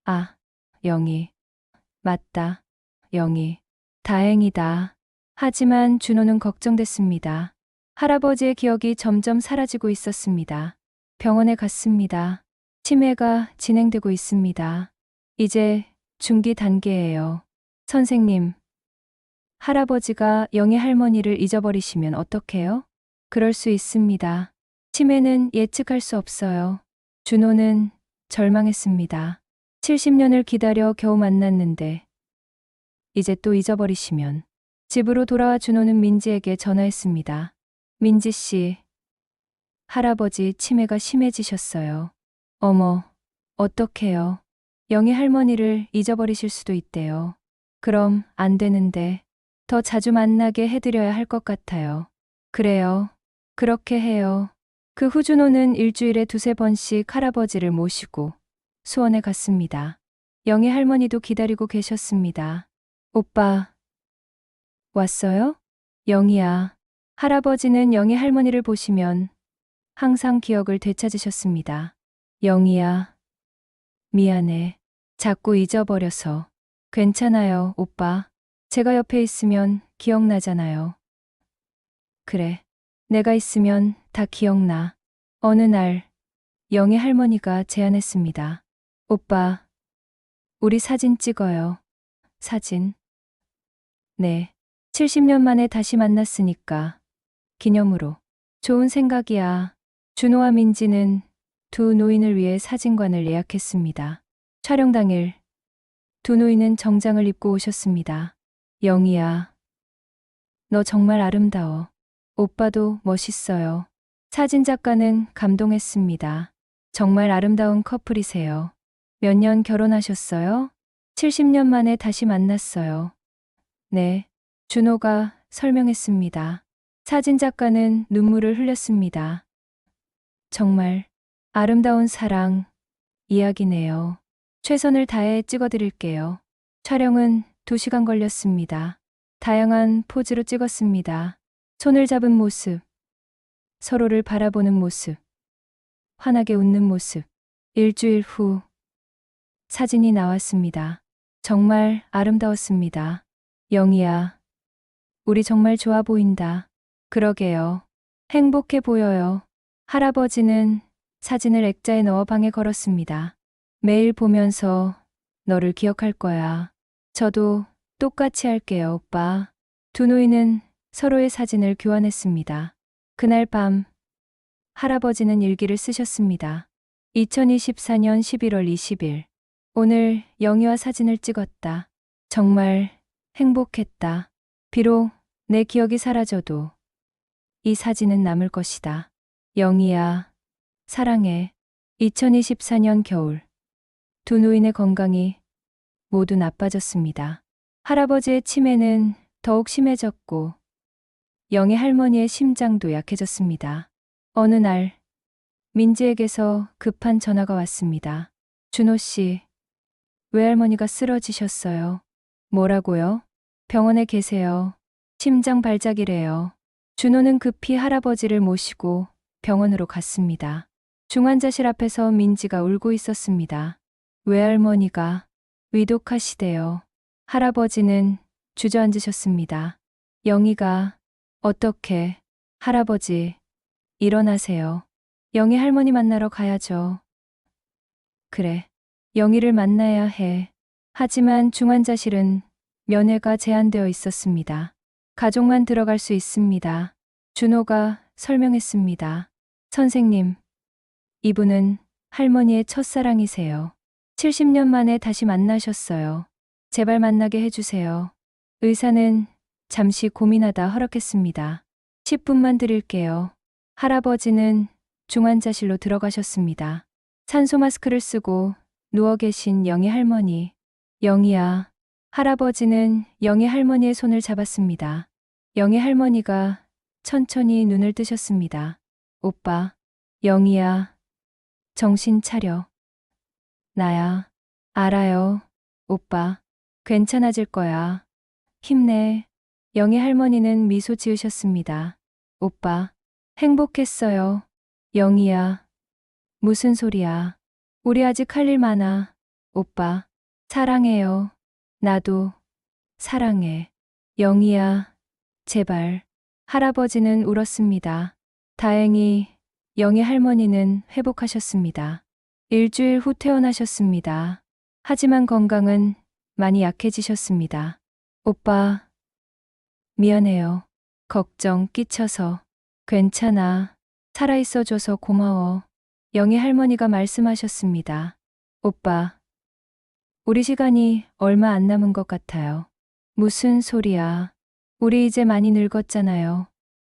아, 영희. 맞다. 영희. 다행이다. 하지만 준호는 걱정됐습니다. 할아버지의 기억이 점점 사라지고 있었습니다. 병원에 갔습니다. 치매가 진행되고 있습니다. 이제 중기 단계예요. 선생님, 할아버지가 영희 할머니를 잊어버리시면 어떡해요? 그럴 수 있습니다. 치매는 예측할 수 없어요. 준호는 절망했습니다. 70년을 기다려 겨우 만났는데 이제 또 잊어버리시면. 집으로 돌아와 준호는 민지에게 전화했습니다. 민지 씨, 할아버지 치매가 심해지셨어요. 어머, 어떡해요. 영희 할머니를 잊어버리실 수도 있대요. 그럼 안 되는데 더 자주 만나게 해드려야 할 것 같아요. 그래요. 그렇게 해요. 그 후 준호는 일주일에 2~3번씩 할아버지를 모시고 수원에 갔습니다. 영희 할머니도 기다리고 계셨습니다. 오빠, 왔어요? 영희야. 할아버지는 영희 할머니를 보시면 항상 기억을 되찾으셨습니다. 영희야. 미안해. 자꾸 잊어버려서. 괜찮아요, 오빠. 제가 옆에 있으면 기억나잖아요. 그래. 내가 있으면 다 기억나. 어느 날, 영희 할머니가 제안했습니다. 오빠, 우리 사진 찍어요. 사진. 네. 70년 만에 다시 만났으니까 기념으로. 좋은 생각이야. 준호와 민지는 두 노인을 위해 사진관을 예약했습니다. 촬영 당일 두 노인은 정장을 입고 오셨습니다. 영희야, 너 정말 아름다워. 오빠도 멋있어요. 사진작가는 감동했습니다. 정말 아름다운 커플이세요. 몇 년 결혼하셨어요? 70년 만에 다시 만났어요. 네. 준호가 설명했습니다. 사진작가는 눈물을 흘렸습니다. 정말 아름다운 사랑 이야기네요. 최선을 다해 찍어드릴게요. 촬영은 2시간 걸렸습니다. 다양한 포즈로 찍었습니다. 손을 잡은 모습, 서로를 바라보는 모습, 환하게 웃는 모습. 일주일 후 사진이 나왔습니다. 정말 아름다웠습니다. 영희야, 우리 정말 좋아 보인다. 그러게요. 행복해 보여요. 할아버지는 사진을 액자에 넣어 방에 걸었습니다. 매일 보면서 너를 기억할 거야. 저도 똑같이 할게요, 오빠. 두 노인은 서로의 사진을 교환했습니다. 그날 밤 할아버지는 일기를 쓰셨습니다. 2024년 11월 20일. 오늘 영희와 사진을 찍었다. 정말 행복했다. 비록 내 기억이 사라져도 이 사진은 남을 것이다. 영희야, 사랑해. 2024년 겨울. 두 노인의 건강이 모두 나빠졌습니다. 할아버지의 치매는 더욱 심해졌고 영희 할머니의 심장도 약해졌습니다. 어느 날 민지에게서 급한 전화가 왔습니다. 준호 씨, 외할머니가 쓰러지셨어요. 뭐라고요? 병원에 계세요. 심장 발작이래요. 준호는 급히 할아버지를 모시고 병원으로 갔습니다. 중환자실 앞에서 민지가 울고 있었습니다. 외할머니가 위독하시대요. 할아버지는 주저앉으셨습니다. 영희가 어떻게, 할아버지, 일어나세요. 영희 할머니 만나러 가야죠. 그래, 영희를 만나야 해. 하지만 중환자실은 면회가 제한되어 있었습니다. 가족만 들어갈 수 있습니다. 준호가 설명했습니다. 선생님, 이분은 할머니의 첫사랑이세요. 70년 만에 다시 만나셨어요. 제발 만나게 해주세요. 의사는 잠시 고민하다 허락했습니다. 10분만 드릴게요. 할아버지는 중환자실로 들어가셨습니다. 산소 마스크를 쓰고 누워 계신 영희 할머니. 영희야. 할아버지는 영희 할머니의 손을 잡았습니다. 영희 할머니가 천천히 눈을 뜨셨습니다. 오빠, 영희야. 정신 차려. 나야. 알아요. 오빠. 괜찮아질 거야. 힘내. 영희 할머니는 미소 지으셨습니다. 오빠. 행복했어요. 영희야. 무슨 소리야. 우리 아직 할 일 많아. 오빠. 사랑해요. 나도 사랑해. 영희야. 제발. 할아버지는 울었습니다. 다행히 영희 할머니는 회복하셨습니다. 일주일 후 퇴원하셨습니다. 하지만 건강은 많이 약해지셨습니다. 오빠, 미안해요. 걱정 끼쳐서. 괜찮아. 살아있어줘서 고마워. 영희 할머니가 말씀하셨습니다. 오빠, 우리 시간이 얼마 안 남은 것 같아요. 무슨 소리야. 우리 이제 많이 늙었잖아요.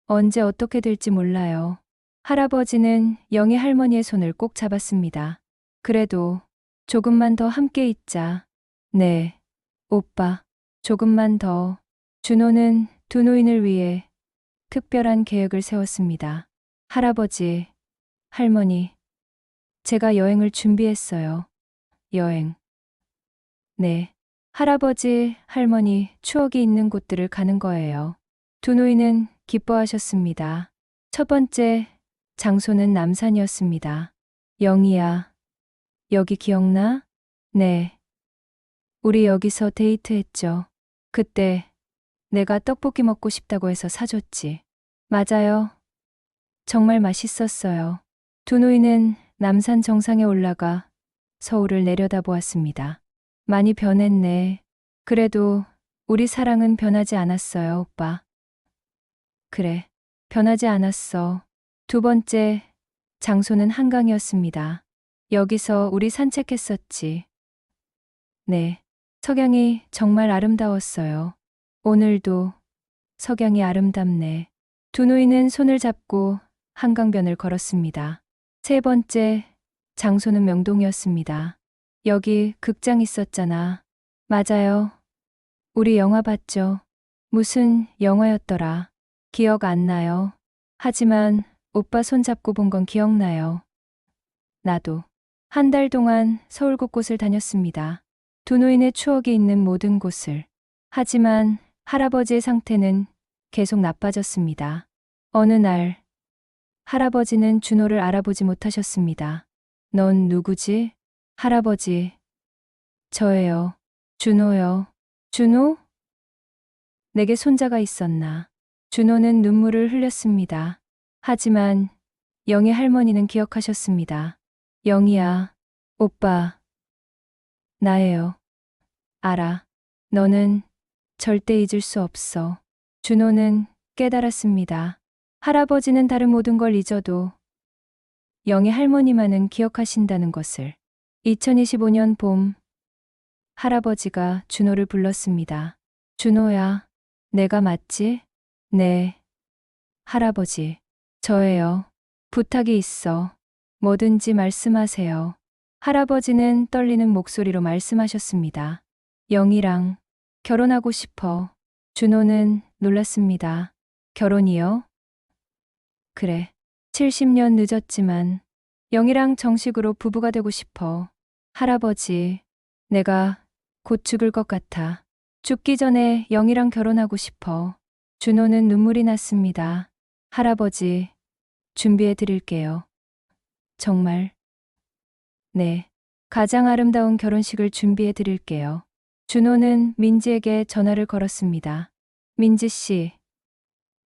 언제 어떻게 될지 몰라요. 할아버지는 영희 할머니의 손을 꼭 잡았습니다. 그래도 조금만 더 함께 있자. 네, 오빠, 조금만 더. 준호는 두 노인을 위해 특별한 계획을 세웠습니다. 할아버지, 할머니, 제가 여행을 준비했어요. 여행. 네. 할아버지, 할머니, 추억이 있는 곳들을 가는 거예요. 두 노인은 기뻐하셨습니다. 첫 번째 장소는 남산이었습니다. 영희야, 여기 기억나? 네. 우리 여기서 데이트했죠. 그때 내가 떡볶이 먹고 싶다고 해서 사줬지. 맞아요. 정말 맛있었어요. 두 노인은 남산 정상에 올라가 서울을 내려다보았습니다. 많이 변했네. 그래도 우리 사랑은 변하지 않았어요, 오빠. 그래, 변하지 않았어. 두 번째 장소는 한강이었습니다. 여기서 우리 산책했었지. 네, 석양이 정말 아름다웠어요. 오늘도 석양이 아름답네. 두 노인은 손을 잡고 한강변을 걸었습니다. 세 번째 장소는 명동이었습니다. 여기 극장 있었잖아. 맞아요. 우리 영화 봤죠? 무슨 영화였더라. 기억 안 나요. 하지만 오빠 손 잡고 본 건 기억나요. 나도. 한 달 동안 서울 곳곳을 다녔습니다. 두 노인의 추억이 있는 모든 곳을. 하지만 할아버지의 상태는 계속 나빠졌습니다. 어느 날 할아버지는 준호를 알아보지 못하셨습니다. 넌 누구지? 할아버지. 저예요. 준호요. 준호? 내게 손자가 있었나? 준호는 눈물을 흘렸습니다. 하지만 영희 할머니는 기억하셨습니다. 영희야, 오빠, 나예요. 알아. 너는 절대 잊을 수 없어. 준호는 깨달았습니다. 할아버지는 다른 모든 걸 잊어도 영희 할머니만은 기억하신다는 것을. 2025년 봄, 할아버지가 준호를 불렀습니다. 준호야, 내가 맞지? 네. 할아버지, 저예요. 부탁이 있어. 뭐든지 말씀하세요. 할아버지는 떨리는 목소리로 말씀하셨습니다. 영희랑 결혼하고 싶어. 준호는 놀랐습니다. 결혼이요? 그래. 70년 늦었지만 영희랑 정식으로 부부가 되고 싶어. 할아버지, 내가 곧 죽을 것 같아. 죽기 전에 영희랑 결혼하고 싶어. 준호는 눈물이 났습니다. 할아버지, 준비해 드릴게요. 정말? 네. 가장 아름다운 결혼식을 준비해 드릴게요. 준호는 민지에게 전화를 걸었습니다. 민지 씨,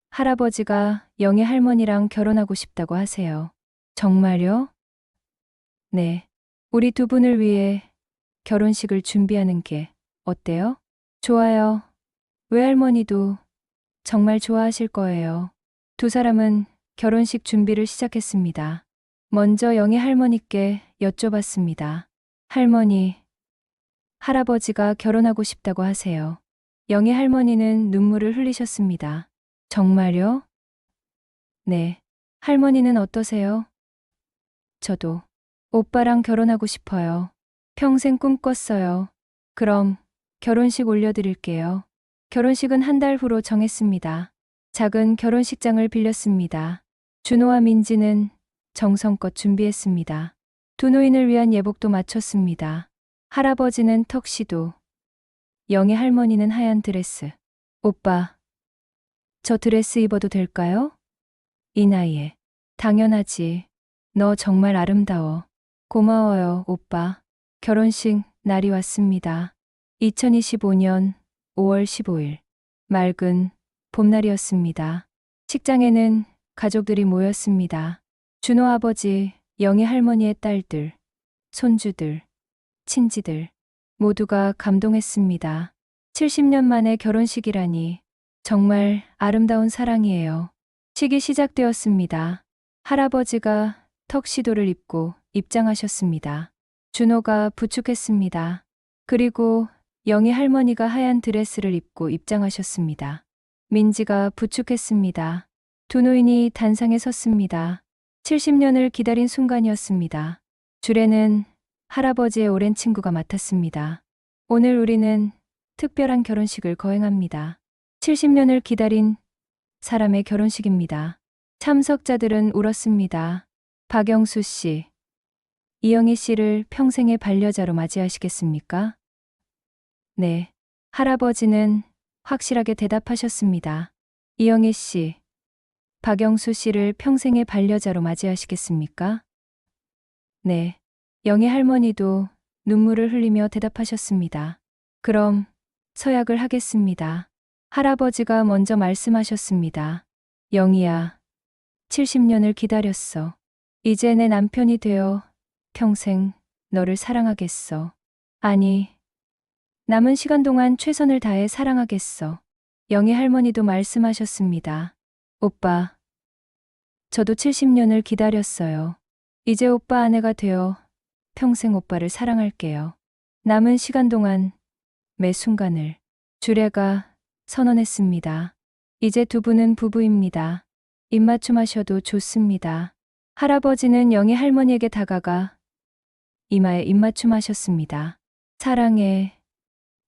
할아버지가 영희 할머니랑 결혼하고 싶다고 하세요. 정말요? 네. 우리 두 분을 위해 결혼식을 준비하는 게 어때요? 좋아요. 외할머니도 정말 좋아하실 거예요. 두 사람은 결혼식 준비를 시작했습니다. 먼저 영희 할머니께 여쭤봤습니다. 할머니, 할아버지가 결혼하고 싶다고 하세요. 영희 할머니는 눈물을 흘리셨습니다. 정말요? 네. 할머니는 어떠세요? 저도 오빠랑 결혼하고 싶어요. 평생 꿈꿨어요. 그럼 결혼식 올려드릴게요. 결혼식은 한 달 후로 정했습니다. 작은 결혼식장을 빌렸습니다. 준호와 민지는 정성껏 준비했습니다. 두 노인을 위한 예복도 마쳤습니다. 할아버지는 턱시도, 영희 할머니는 하얀 드레스. 오빠, 저 드레스 입어도 될까요? 이 나이에. 당연하지. 너 정말 아름다워. 고마워요, 오빠. 결혼식 날이 왔습니다. 2025년 5월 15일. 맑은 봄날이었습니다. 식장에는 가족들이 모였습니다. 준호 아버지, 영희 할머니의 딸들, 손주들, 친지들 모두가 감동했습니다. 70년 만에 결혼식이라니 정말 아름다운 사랑이에요. 식이 시작되었습니다. 할아버지가 턱시도를 입고 입장하셨습니다. 준호가 부축했습니다. 그리고 영희 할머니가 하얀 드레스를 입고 입장하셨습니다. 민지가 부축했습니다. 두 노인이 단상에 섰습니다. 70년을 기다린 순간이었습니다. 주례는 할아버지의 오랜 친구가 맡았습니다. 오늘 우리는 특별한 결혼식을 거행합니다. 70년을 기다린 사람의 결혼식입니다. 참석자들은 울었습니다. 박영수 씨, 이영희 씨를 평생의 반려자로 맞이하시겠습니까? 네. 할아버지는 확실하게 대답하셨습니다. 이영희 씨, 박영수 씨를 평생의 반려자로 맞이하시겠습니까? 네. 영희 할머니도 눈물을 흘리며 대답하셨습니다. 그럼 서약을 하겠습니다. 할아버지가 먼저 말씀하셨습니다. 영희야, 70년을 기다렸어. 이제 내 남편이 되어 평생 너를 사랑하겠어. 아니, 남은 시간 동안 최선을 다해 사랑하겠어. 영희 할머니도 말씀하셨습니다. 오빠, 저도 70년을 기다렸어요. 이제 오빠 아내가 되어 평생 오빠를 사랑할게요. 남은 시간 동안 매 순간을. 주례가 선언했습니다. 이제 두 분은 부부입니다. 입맞춤 하셔도 좋습니다. 할아버지는 영희 할머니에게 다가가 이마에 입맞춤 하셨습니다. 사랑해,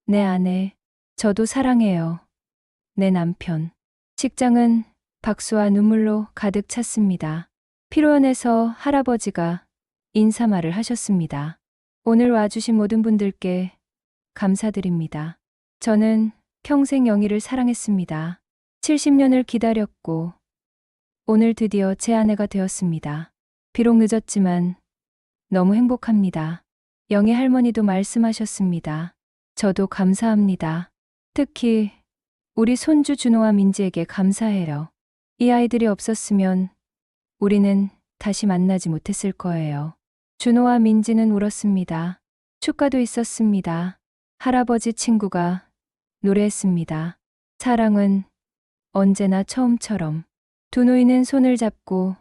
내 아내. 저도 사랑해요, 내 남편. 식장은 박수와 눈물로 가득 찼습니다. 피로연에서 할아버지가 인사말을 하셨습니다. 오늘 와주신 모든 분들께 감사드립니다. 저는 평생 영희를 사랑했습니다. 70년을 기다렸고 오늘 드디어 제 아내가 되었습니다. 비록 늦었지만 너무 행복합니다. 영희 할머니도 말씀하셨습니다. 저도 감사합니다. 특히 우리 손주 준호와 민지에게 감사해요. 이 아이들이 없었으면 우리는 다시 만나지 못했을 거예요. 준호와 민지는 울었습니다. 축가도 있었습니다. 할아버지 친구가 노래했습니다. 사랑은 언제나 처음처럼. 두 노인은 손을 잡고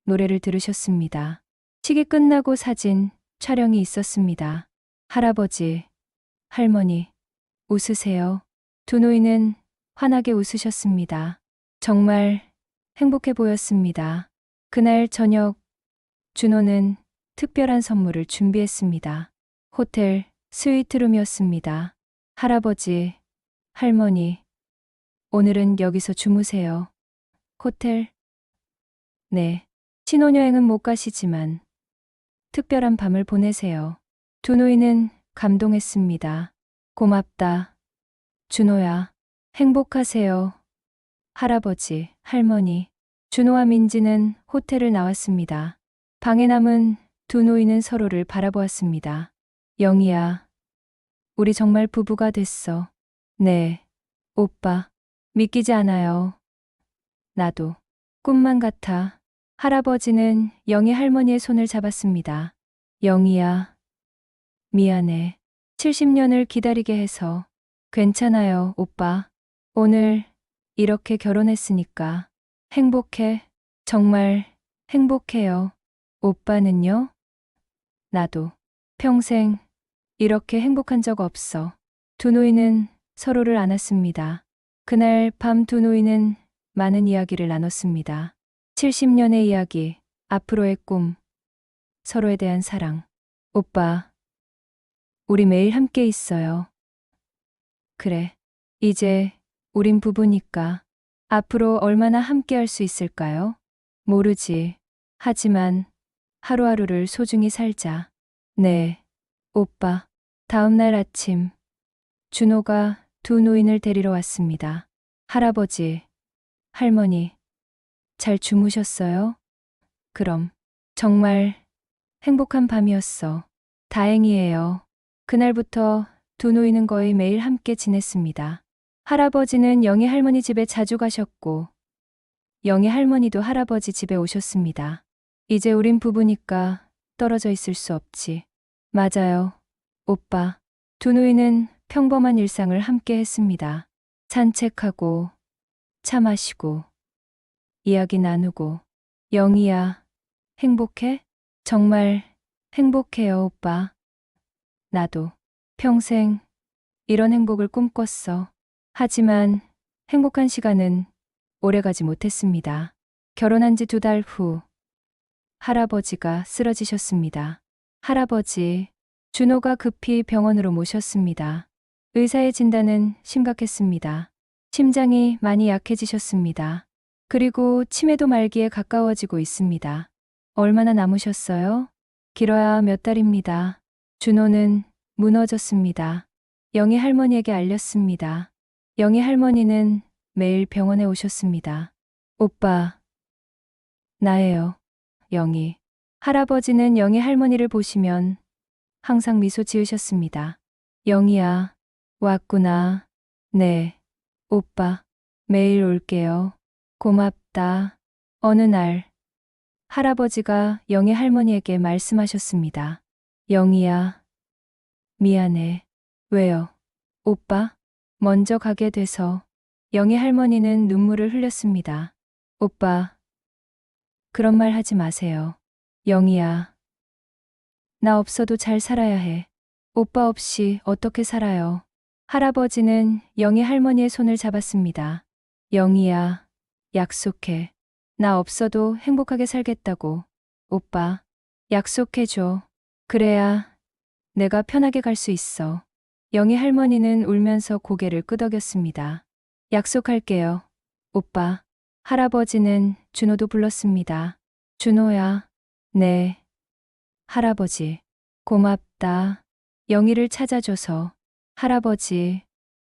노래를 들으셨습니다. 시기 끝나고 사진 촬영이 있었습니다. 할아버지, 할머니, 웃으세요. 두 노인은 환하게 웃으셨습니다. 정말 행복해 보였습니다. 그날 저녁, 준호는 특별한 선물을 준비했습니다. 호텔 스위트룸이었습니다. 할아버지, 할머니, 오늘은 여기서 주무세요. 호텔? 네. 신혼여행은 못 가시지만 특별한 밤을 보내세요. 두 노인은 감동했습니다. 고맙다. 준호야. 행복하세요. 할아버지, 할머니. 준호와 민지는 호텔을 나왔습니다. 방에 남은 두 노인은 서로를 바라보았습니다. 영희야, 우리 정말 부부가 됐어. 네, 오빠. 믿기지 않아요. 나도. 꿈만 같아. 할아버지는 영희 할머니의 손을 잡았습니다. 영희야, 미안해. 70년을 기다리게 해서. 괜찮아요, 오빠. 오늘 이렇게 결혼했으니까. 행복해. 정말 행복해요. 오빠는요? 나도. 평생 이렇게 행복한 적 없어. 두 노인은 서로를 안았습니다. 그날 밤 두 노인은 많은 이야기를 나눴습니다. 70년의 이야기, 앞으로의 꿈, 서로에 대한 사랑. 오빠, 우리 매일 함께 있어요. 그래, 이제 우린 부부니까 앞으로 얼마나 함께 할 수 있을까요? 모르지. 하지만 하루하루를 소중히 살자. 네, 오빠. 다음 날 아침, 준호가 두 노인을 데리러 왔습니다. 할아버지, 할머니, 잘 주무셨어요? 그럼. 정말 행복한 밤이었어. 다행이에요. 그날부터 두 노인은 거의 매일 함께 지냈습니다. 할아버지는 영희 할머니 집에 자주 가셨고, 영희 할머니도 할아버지 집에 오셨습니다. 이제 우린 부부니까 떨어져 있을 수 없지. 맞아요, 오빠. 두 노인은 평범한 일상을 함께 했습니다. 산책하고, 차 마시고, 이야기 나누고. 영희야, 행복해? 정말 행복해요, 오빠. 나도 평생 이런 행복을 꿈꿨어. 하지만 행복한 시간은 오래가지 못했습니다. 결혼한 지 2달 후, 할아버지가 쓰러지셨습니다. 할아버지, 준호가 급히 병원으로 모셨습니다. 의사의 진단은 심각했습니다. 심장이 많이 약해지셨습니다. 그리고 치매도 말기에 가까워지고 있습니다. 얼마나 남으셨어요? 길어야 몇 달입니다. 준호는 무너졌습니다. 영희 할머니에게 알렸습니다. 영희 할머니는 매일 병원에 오셨습니다. 오빠, 나예요, 영희. 할아버지는 영희 할머니를 보시면 항상 미소 지으셨습니다. 영희야, 왔구나. 네, 오빠, 매일 올게요. 고맙다. 어느 날, 할아버지가 영희 할머니에게 말씀하셨습니다. 영희야, 미안해. 왜요? 오빠? 먼저 가게 돼서. 영희 할머니는 눈물을 흘렸습니다. 오빠, 그런 말 하지 마세요. 영희야, 나 없어도 잘 살아야 해. 오빠 없이 어떻게 살아요? 할아버지는 영희 할머니의 손을 잡았습니다. 영희야, 약속해. 나 없어도 행복하게 살겠다고. 오빠, 약속해줘. 그래야 내가 편하게 갈 수 있어. 영희 할머니는 울면서 고개를 끄덕였습니다. 약속할게요, 오빠. 할아버지는 준호도 불렀습니다. 준호야. 네. 할아버지, 고맙다. 영희를 찾아줘서. 할아버지,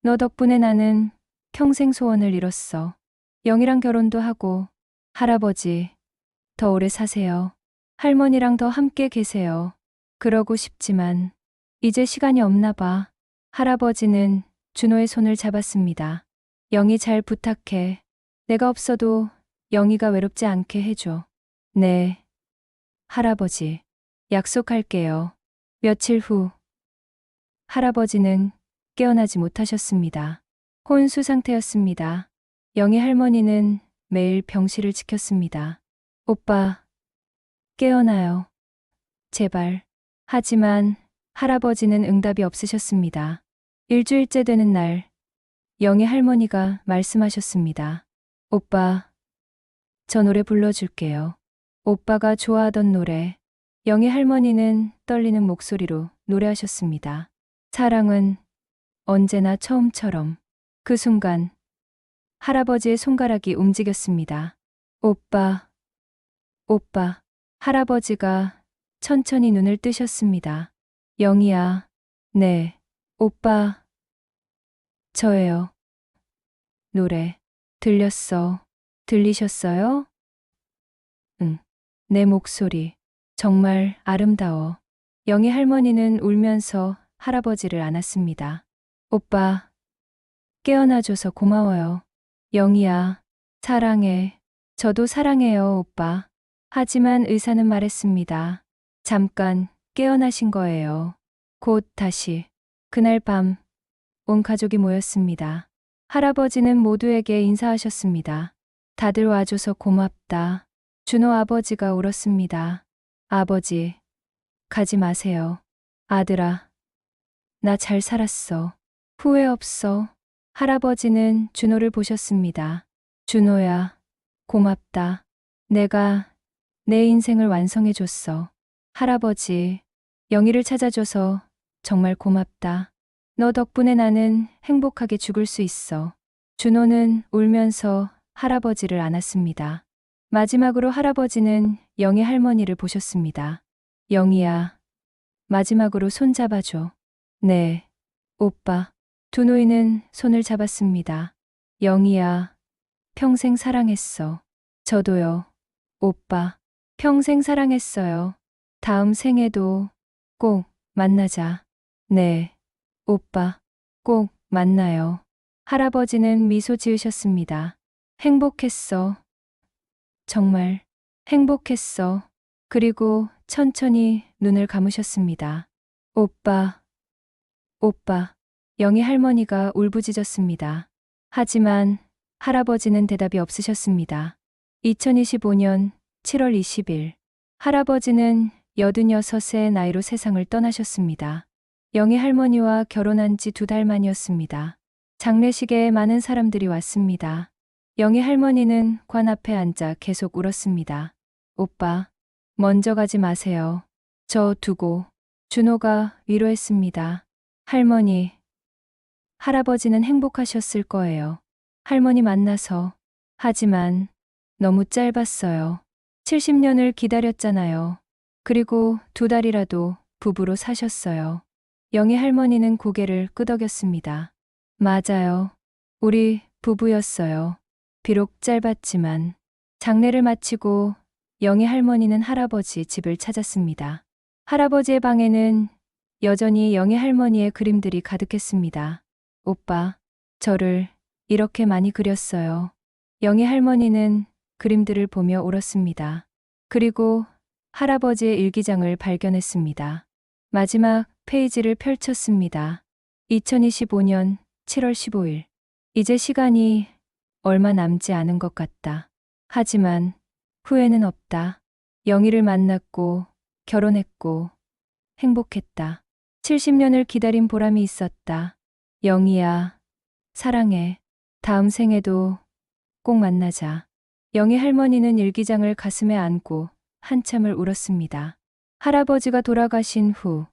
너 덕분에 나는 평생 소원을 이뤘어. 영희랑 결혼도 하고. 할아버지, 더 오래 사세요. 할머니랑 더 함께 계세요. 그러고 싶지만 이제 시간이 없나 봐. 할아버지는 준호의 손을 잡았습니다. 영희 잘 부탁해. 내가 없어도 영희가 외롭지 않게 해줘. 네, 할아버지, 약속할게요. 며칠 후, 할아버지는 깨어나지 못하셨습니다. 혼수 상태였습니다. 영희 할머니는 매일 병실을 지켰습니다. 오빠, 깨어나요. 제발. 하지만 할아버지는 응답이 없으셨습니다. 일주일째 되는 날, 영희 할머니가 말씀하셨습니다. 오빠, 저 노래 불러줄게요. 오빠가 좋아하던 노래. 영희 할머니는 떨리는 목소리로 노래하셨습니다. 사랑은 언제나 처음처럼. 그 순간 할아버지의 손가락이 움직였습니다. 오빠, 오빠. 할아버지가 천천히 눈을 뜨셨습니다. 영희야, 네, 오빠, 저예요. 노래 들렸어. 들리셨어요? 응. 내 목소리 정말 아름다워. 영희 할머니는 울면서 할아버지를 안았습니다. 오빠, 깨어나줘서 고마워요. 영희야, 사랑해. 저도 사랑해요, 오빠. 하지만 의사는 말했습니다. 잠깐 깨어나신 거예요. 곧 다시. 그날 밤, 온 가족이 모였습니다. 할아버지는 모두에게 인사하셨습니다. 다들 와줘서 고맙다. 준호 아버지가 울었습니다. 아버지, 가지 마세요. 아들아, 나 잘 살았어. 후회 없어. 할아버지는 준호를 보셨습니다. 준호야, 고맙다. 내가 내 인생을 완성해줬어. 할아버지, 영희를 찾아줘서 정말 고맙다. 너 덕분에 나는 행복하게 죽을 수 있어. 준호는 울면서 할아버지를 안았습니다. 마지막으로 할아버지는 영희 할머니를 보셨습니다. 영희야, 마지막으로 손 잡아줘. 네, 오빠. 두 노인은 손을 잡았습니다. 영희야, 평생 사랑했어. 저도요, 오빠. 평생 사랑했어요. 다음 생에도 꼭 만나자. 네, 오빠. 꼭 만나요. 할아버지는 미소 지으셨습니다. 행복했어. 정말 행복했어. 그리고 천천히 눈을 감으셨습니다. 오빠, 오빠. 영희 할머니가 울부짖었습니다. 하지만 할아버지는 대답이 없으셨습니다. 2025년 7월 20일, 할아버지는 86세 나이로 세상을 떠나셨습니다. 영희 할머니와 결혼한 지 2달 만이었습니다. 장례식에 많은 사람들이 왔습니다. 영희 할머니는 관 앞에 앉아 계속 울었습니다. 오빠, 먼저 가지 마세요. 저 두고. 준호가 위로했습니다. 할머니, 할아버지는 행복하셨을 거예요. 할머니 만나서. 하지만 너무 짧았어요. 70년을 기다렸잖아요. 그리고 2달이라도 부부로 사셨어요. 영희 할머니는 고개를 끄덕였습니다. 맞아요. 우리 부부였어요. 비록 짧았지만. 장례를 마치고 영희 할머니는 할아버지 집을 찾았습니다. 할아버지의 방에는 여전히 영희 할머니의 그림들이 가득했습니다. 오빠, 저를 이렇게 많이 그렸어요. 영희 할머니는 그림들을 보며 울었습니다. 그리고 할아버지의 일기장을 발견했습니다. 마지막 페이지를 펼쳤습니다. 2025년 7월 15일. 이제 시간이 얼마 남지 않은 것 같다. 하지만 후회는 없다. 영희를 만났고 결혼했고 행복했다. 70년을 기다린 보람이 있었다. 영희야, 사랑해. 다음 생에도 꼭 만나자. 영희 할머니는 일기장을 가슴에 안고 한참을 울었습니다. 할아버지가 돌아가신 후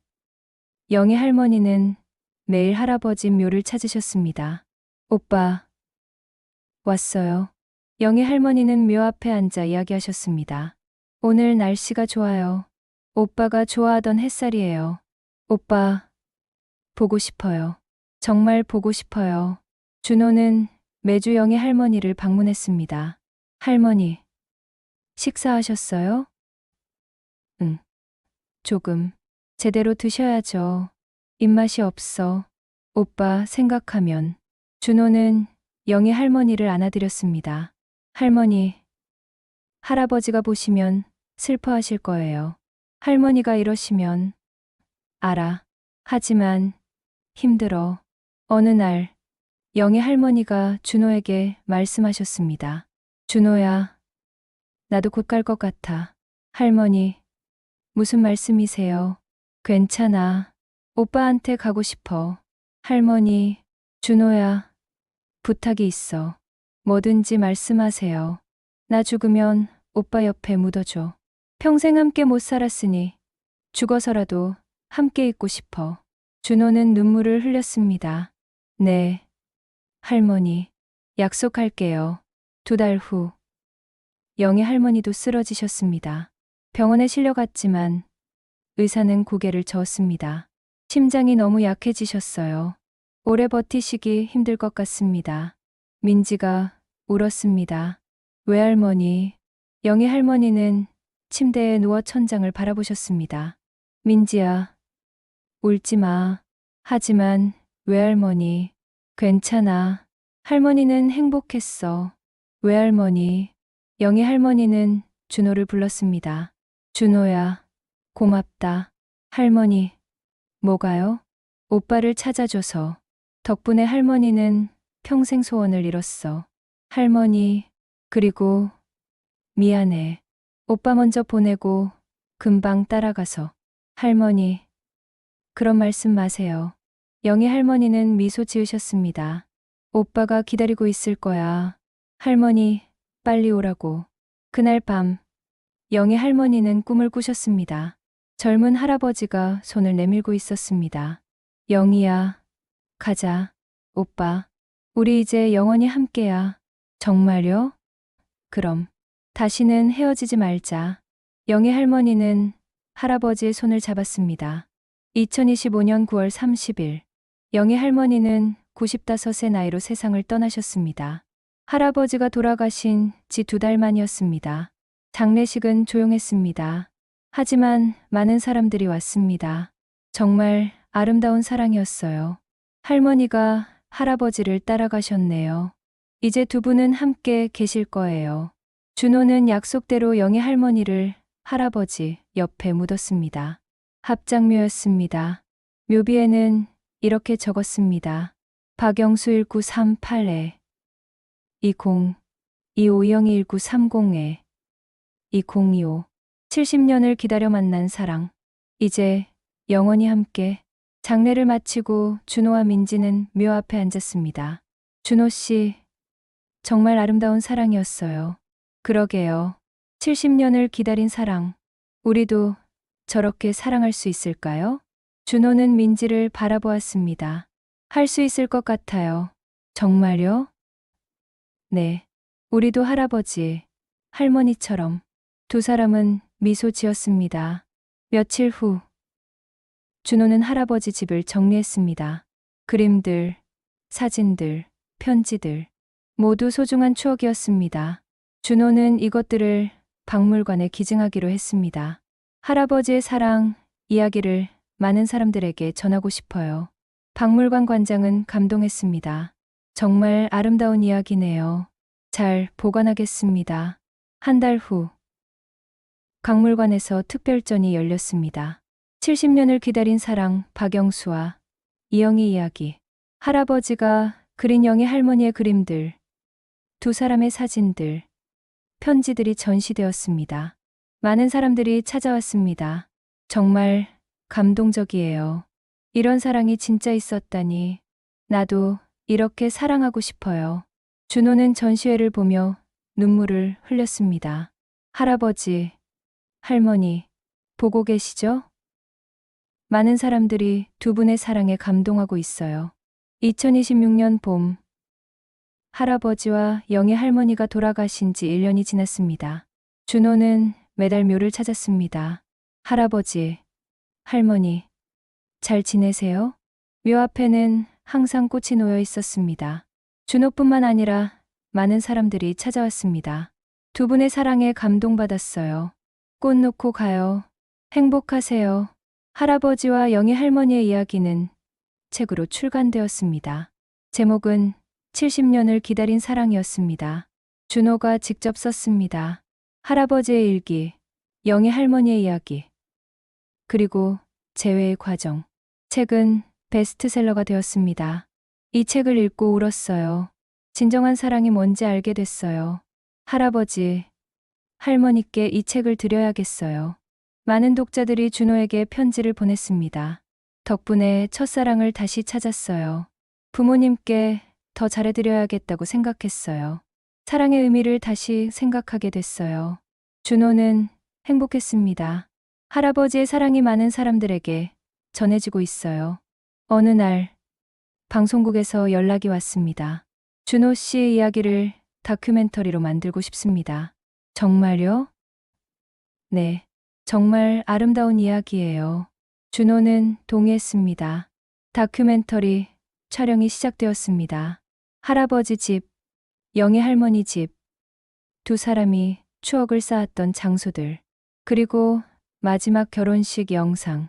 영희 할머니는 매일 할아버지 묘를 찾으셨습니다. 오빠, 왔어요. 영희 할머니는 묘 앞에 앉아 이야기하셨습니다. 오늘 날씨가 좋아요. 오빠가 좋아하던 햇살이에요. 오빠, 보고 싶어요. 정말 보고 싶어요. 준호는 매주 영희 할머니를 방문했습니다. 할머니, 식사하셨어요? 응, 조금. 제대로 드셔야죠. 입맛이 없어. 오빠 생각하면. 준호는 영희 할머니를 안아드렸습니다. 할머니, 할아버지가 보시면 슬퍼하실 거예요. 할머니가 이러시면. 알아. 하지만 힘들어. 어느 날 영희 할머니가 준호에게 말씀하셨습니다. 준호야, 나도 곧 갈 것 같아. 할머니, 무슨 말씀이세요? 괜찮아. 오빠한테 가고 싶어. 할머니, 준호야, 부탁이 있어. 뭐든지 말씀하세요. 나 죽으면 오빠 옆에 묻어줘. 평생 함께 못 살았으니 죽어서라도 함께 있고 싶어. 준호는 눈물을 흘렸습니다. 네, 할머니, 약속할게요. 2달 후, 영희 할머니도 쓰러지셨습니다. 병원에 실려갔지만 의사는 고개를 저었습니다. 심장이 너무 약해지셨어요. 오래 버티시기 힘들 것 같습니다. 민지가 울었습니다. 외할머니, 영희 할머니는 침대에 누워 천장을 바라보셨습니다. 민지야, 울지 마. 하지만 외할머니, 괜찮아. 할머니는 행복했어. 외할머니, 영희 할머니는 준호를 불렀습니다. 준호야, 고맙다. 할머니, 뭐가요? 오빠를 찾아줘서. 덕분에 할머니는 평생 소원을 이뤘어. 할머니, 그리고 미안해. 오빠 먼저 보내고 금방 따라가서. 할머니, 그런 말씀 마세요. 영희 할머니는 미소 지으셨습니다. 오빠가 기다리고 있을 거야. 할머니, 빨리 오라고. 그날 밤, 영희 할머니는 꿈을 꾸셨습니다. 젊은 할아버지가 손을 내밀고 있었습니다. 영희야, 가자. 오빠, 우리 이제 영원히 함께야. 정말요? 그럼, 다시는 헤어지지 말자. 영희 할머니는 할아버지의 손을 잡았습니다. 2025년 9월 30일, 영희 할머니는 95세 나이로 세상을 떠나셨습니다. 할아버지가 돌아가신 지 2달 만이었습니다. 장례식은 조용했습니다. 하지만 많은 사람들이 왔습니다. 정말 아름다운 사랑이었어요. 할머니가 할아버지를 따라가셨네요. 이제 2분은 함께 계실 거예요. 준호는 약속대로 영희 할머니를 할아버지 옆에 묻었습니다. 합장묘였습니다. 묘비에는 이렇게 적었습니다. 박영수 1938에 20 25영희 1930에 2025 70년을 기다려 만난 사랑. 이제 영원히 함께. 장례를 마치고 준호와 민지는 묘 앞에 앉았습니다. 준호 씨, 정말 아름다운 사랑이었어요. 그러게요. 70년을 기다린 사랑. 우리도 저렇게 사랑할 수 있을까요? 준호는 민지를 바라보았습니다. 할 수 있을 것 같아요. 정말요? 네. 우리도 할아버지, 할머니처럼. 2 사람은 미소 지었습니다. 며칠 후, 준호는 할아버지 집을 정리했습니다. 그림들, 사진들, 편지들, 모두 소중한 추억이었습니다. 준호는 이것들을 박물관에 기증하기로 했습니다. 할아버지의 사랑, 이야기를 많은 사람들에게 전하고 싶어요. 박물관 관장은 감동했습니다. 정말 아름다운 이야기네요. 잘 보관하겠습니다. 1달 후, 박물관에서 특별전이 열렸습니다. 70년을 기다린 사랑 박영수와 이영희 이야기. 할아버지가 그린 영희 할머니의 그림들, 2 사람의 사진들, 편지들이 전시되었습니다. 많은 사람들이 찾아왔습니다. 정말 감동적이에요. 이런 사랑이 진짜 있었다니. 나도 이렇게 사랑하고 싶어요. 준호는 전시회를 보며 눈물을 흘렸습니다. 할아버지, 할머니, 보고 계시죠? 많은 사람들이 2분의 사랑에 감동하고 있어요. 2026년 봄, 할아버지와 영희 할머니가 돌아가신 지 1년이 지났습니다. 준호는 매달 묘를 찾았습니다. 할아버지, 할머니, 잘 지내세요? 묘 앞에는 항상 꽃이 놓여 있었습니다. 준호뿐만 아니라 많은 사람들이 찾아왔습니다. 2분의 사랑에 감동받았어요. 꽃 놓고 가요. 행복하세요. 할아버지와 영희 할머니의 이야기는 책으로 출간되었습니다. 제목은 70년을 기다린 사랑이었습니다. 준호가 직접 썼습니다. 할아버지의 일기, 영희 할머니의 이야기, 그리고 재회의 과정. 책은 베스트셀러가 되었습니다. 이 책을 읽고 울었어요. 진정한 사랑이 뭔지 알게 됐어요. 할아버지, 할머니께 이 책을 드려야겠어요. 많은 독자들이 준호에게 편지를 보냈습니다. 덕분에 첫사랑을 다시 찾았어요. 부모님께 더 잘해드려야겠다고 생각했어요. 사랑의 의미를 다시 생각하게 됐어요. 준호는 행복했습니다. 할아버지의 사랑이 많은 사람들에게 전해지고 있어요. 어느 날 방송국에서 연락이 왔습니다. 준호 씨의 이야기를 다큐멘터리로 만들고 싶습니다. 정말요? 네, 정말 아름다운 이야기예요. 준호는 동의했습니다. 다큐멘터리 촬영이 시작되었습니다. 할아버지 집, 영희 할머니 집, 두 사람이 추억을 쌓았던 장소들, 그리고 마지막 결혼식 영상.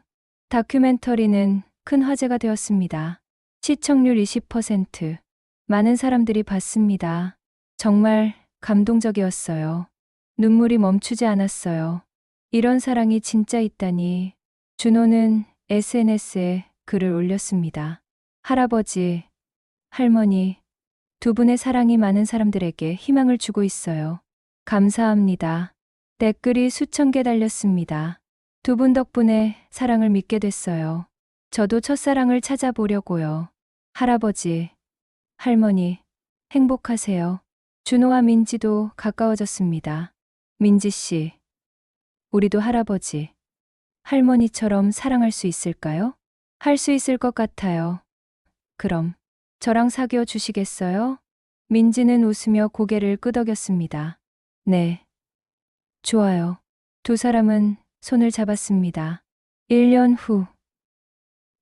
다큐멘터리는 큰 화제가 되었습니다. 시청률 20%. 많은 사람들이 봤습니다. 정말 감동적이었어요. 눈물이 멈추지 않았어요. 이런 사랑이 진짜 있다니. 준호는 SNS에 글을 올렸습니다. 할아버지, 할머니, 두 분의 사랑이 많은 사람들에게 희망을 주고 있어요. 감사합니다. 댓글이 수천 개 달렸습니다. 두 분 덕분에 사랑을 믿게 됐어요. 저도 첫사랑을 찾아보려고요. 할아버지, 할머니, 행복하세요. 준호와 민지도 가까워졌습니다. 민지 씨, 우리도 할아버지, 할머니처럼 사랑할 수 있을까요? 할 수 있을 것 같아요. 그럼 저랑 사귀어 주시겠어요? 민지는 웃으며 고개를 끄덕였습니다. 네, 좋아요. 두 사람은 손을 잡았습니다. 1년 후,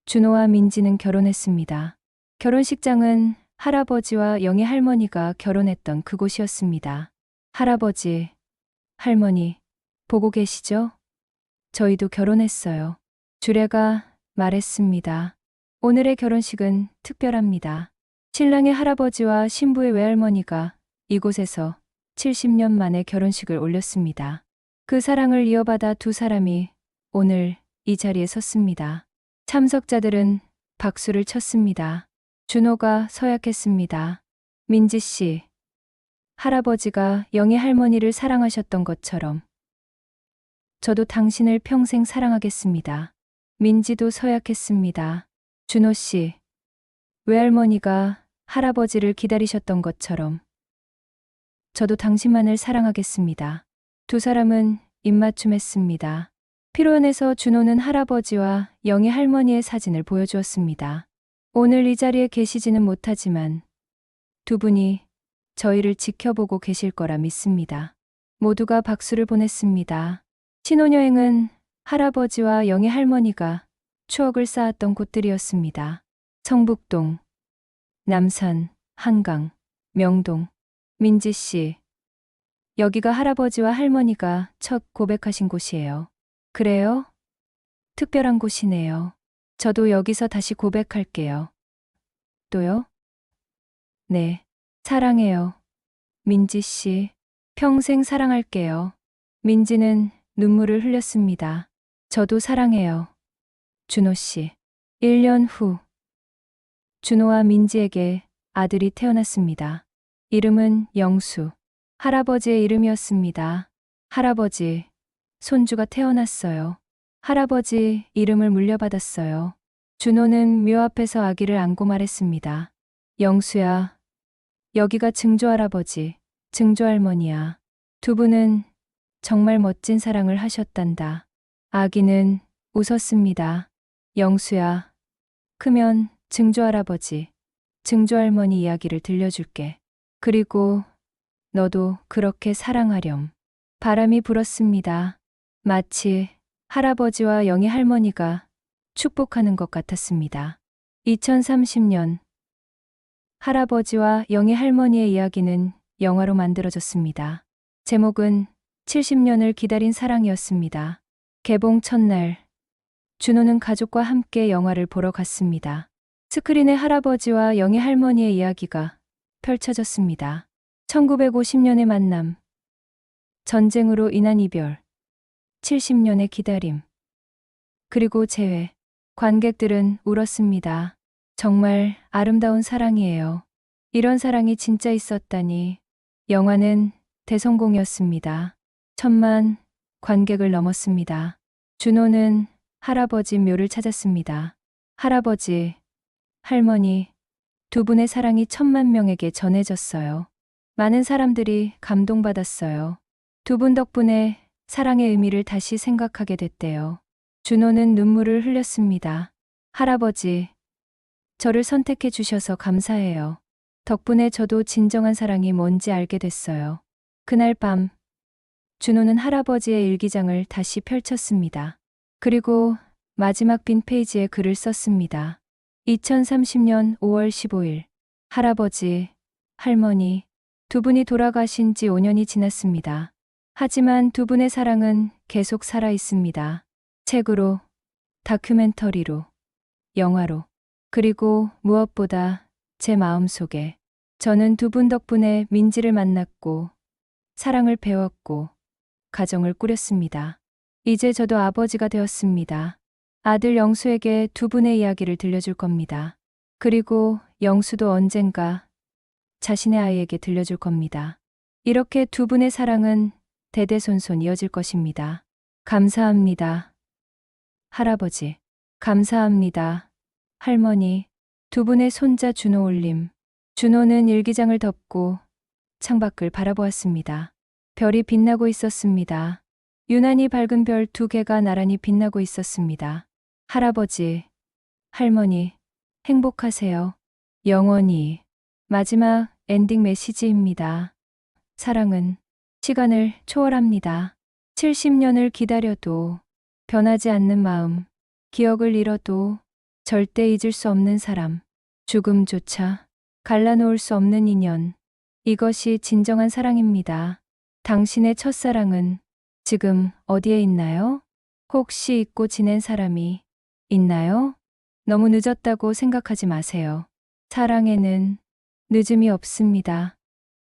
준호와 민지는 결혼했습니다. 결혼식장은 할아버지와 영희 할머니가 결혼했던 그곳이었습니다. 할아버지, 할머니, 보고 계시죠? 저희도 결혼했어요. 주례가 말했습니다. 오늘의 결혼식은 특별합니다. 신랑의 할아버지와 신부의 외할머니가 이곳에서 70년 만에 결혼식을 올렸습니다. 그 사랑을 이어받아 두 사람이 오늘 이 자리에 섰습니다. 참석자들은 박수를 쳤습니다. 준호가 서약했습니다. 민지 씨, 할아버지가 영희 할머니를 사랑하셨던 것처럼 저도 당신을 평생 사랑하겠습니다. 민지도 서약했습니다. 준호 씨, 외할머니가 할아버지를 기다리셨던 것처럼 저도 당신만을 사랑하겠습니다. 두 사람은 입맞춤했습니다. 피로연에서 준호는 할아버지와 영희 할머니의 사진을 보여주었습니다. 오늘 이 자리에 계시지는 못하지만 두 분이 저희를 지켜보고 계실 거라 믿습니다. 모두가 박수를 보냈습니다. 신혼여행은 할아버지와 영희 할머니가 추억을 쌓았던 곳들이었습니다. 성북동, 남산, 한강, 명동. 민지 씨, 여기가 할아버지와 할머니가 첫 고백하신 곳이에요. 그래요? 특별한 곳이네요. 저도 여기서 다시 고백할게요. 또요? 네, 사랑해요. 민지 씨, 평생 사랑할게요. 민지는 눈물을 흘렸습니다. 저도 사랑해요. 준호 씨. 1년 후, 준호와 민지에게 아들이 태어났습니다. 이름은 영수. 할아버지의 이름이었습니다. 할아버지, 손주가 태어났어요. 할아버지 이름을 물려받았어요. 준호는 묘 앞에서 아기를 안고 말했습니다. 영수야, 여기가 증조할아버지, 증조할머니야. 두 분은 정말 멋진 사랑을 하셨단다. 아기는 웃었습니다. 영수야, 크면 증조할아버지, 증조할머니 이야기를 들려줄게. 그리고 너도 그렇게 사랑하렴. 바람이 불었습니다. 마치 할아버지와 영희 할머니가 축복하는 것 같았습니다. 2030년 할아버지와 영희 할머니의 이야기는 영화로 만들어졌습니다. 제목은 70년을 기다린 사랑이었습니다. 개봉 첫날, 준호는 가족과 함께 영화를 보러 갔습니다. 스크린에 할아버지와 영희 할머니의 이야기가 펼쳐졌습니다. 1950년의 만남, 전쟁으로 인한 이별, 70년의 기다림. 그리고 재회. 관객들은 울었습니다. 정말 아름다운 사랑이에요. 이런 사랑이 진짜 있었다니. 영화는 대성공이었습니다. 1,000만 관객을 넘었습니다. 준호는 할아버지 묘를 찾았습니다. 할아버지, 할머니, 두 분의 사랑이 1,000만 명에게 전해졌어요. 많은 사람들이 감동받았어요. 두 분 덕분에 사랑의 의미를 다시 생각하게 됐대요. 준호는 눈물을 흘렸습니다. 할아버지, 저를 선택해 주셔서 감사해요. 덕분에 저도 진정한 사랑이 뭔지 알게 됐어요. 그날 밤, 준호는 할아버지의 일기장을 다시 펼쳤습니다. 그리고 마지막 빈 페이지에 글을 썼습니다. 2030년 5월 15일. 할아버지, 할머니, 두 분이 돌아가신 지 5년이 지났습니다. 하지만 두 분의 사랑은 계속 살아 있습니다. 책으로, 다큐멘터리로, 영화로, 그리고 무엇보다 제 마음속에. 저는 두 분 덕분에 민지를 만났고, 사랑을 배웠고, 가정을 꾸렸습니다. 이제 저도 아버지가 되었습니다. 아들 영수에게 두 분의 이야기를 들려줄 겁니다. 그리고 영수도 언젠가 자신의 아이에게 들려줄 겁니다. 이렇게 두 분의 사랑은 대대손손 이어질 것입니다. 감사합니다. 할아버지. 감사합니다. 할머니. 두 분의 손자 준호 올림. 준호는 일기장을 덮고 창밖을 바라보았습니다. 별이 빛나고 있었습니다. 유난히 밝은 별 2개가 나란히 빛나고 있었습니다. 할아버지, 할머니, 행복하세요. 영원히. 마지막 엔딩 메시지입니다. 사랑은 시간을 초월합니다. 70년을 기다려도 변하지 않는 마음, 기억을 잃어도 절대 잊을 수 없는 사람, 죽음조차 갈라놓을 수 없는 인연. 이것이 진정한 사랑입니다. 당신의 첫사랑은 지금 어디에 있나요? 혹시 잊고 지낸 사람이 있나요? 너무 늦었다고 생각하지 마세요. 사랑에는 늦음이 없습니다.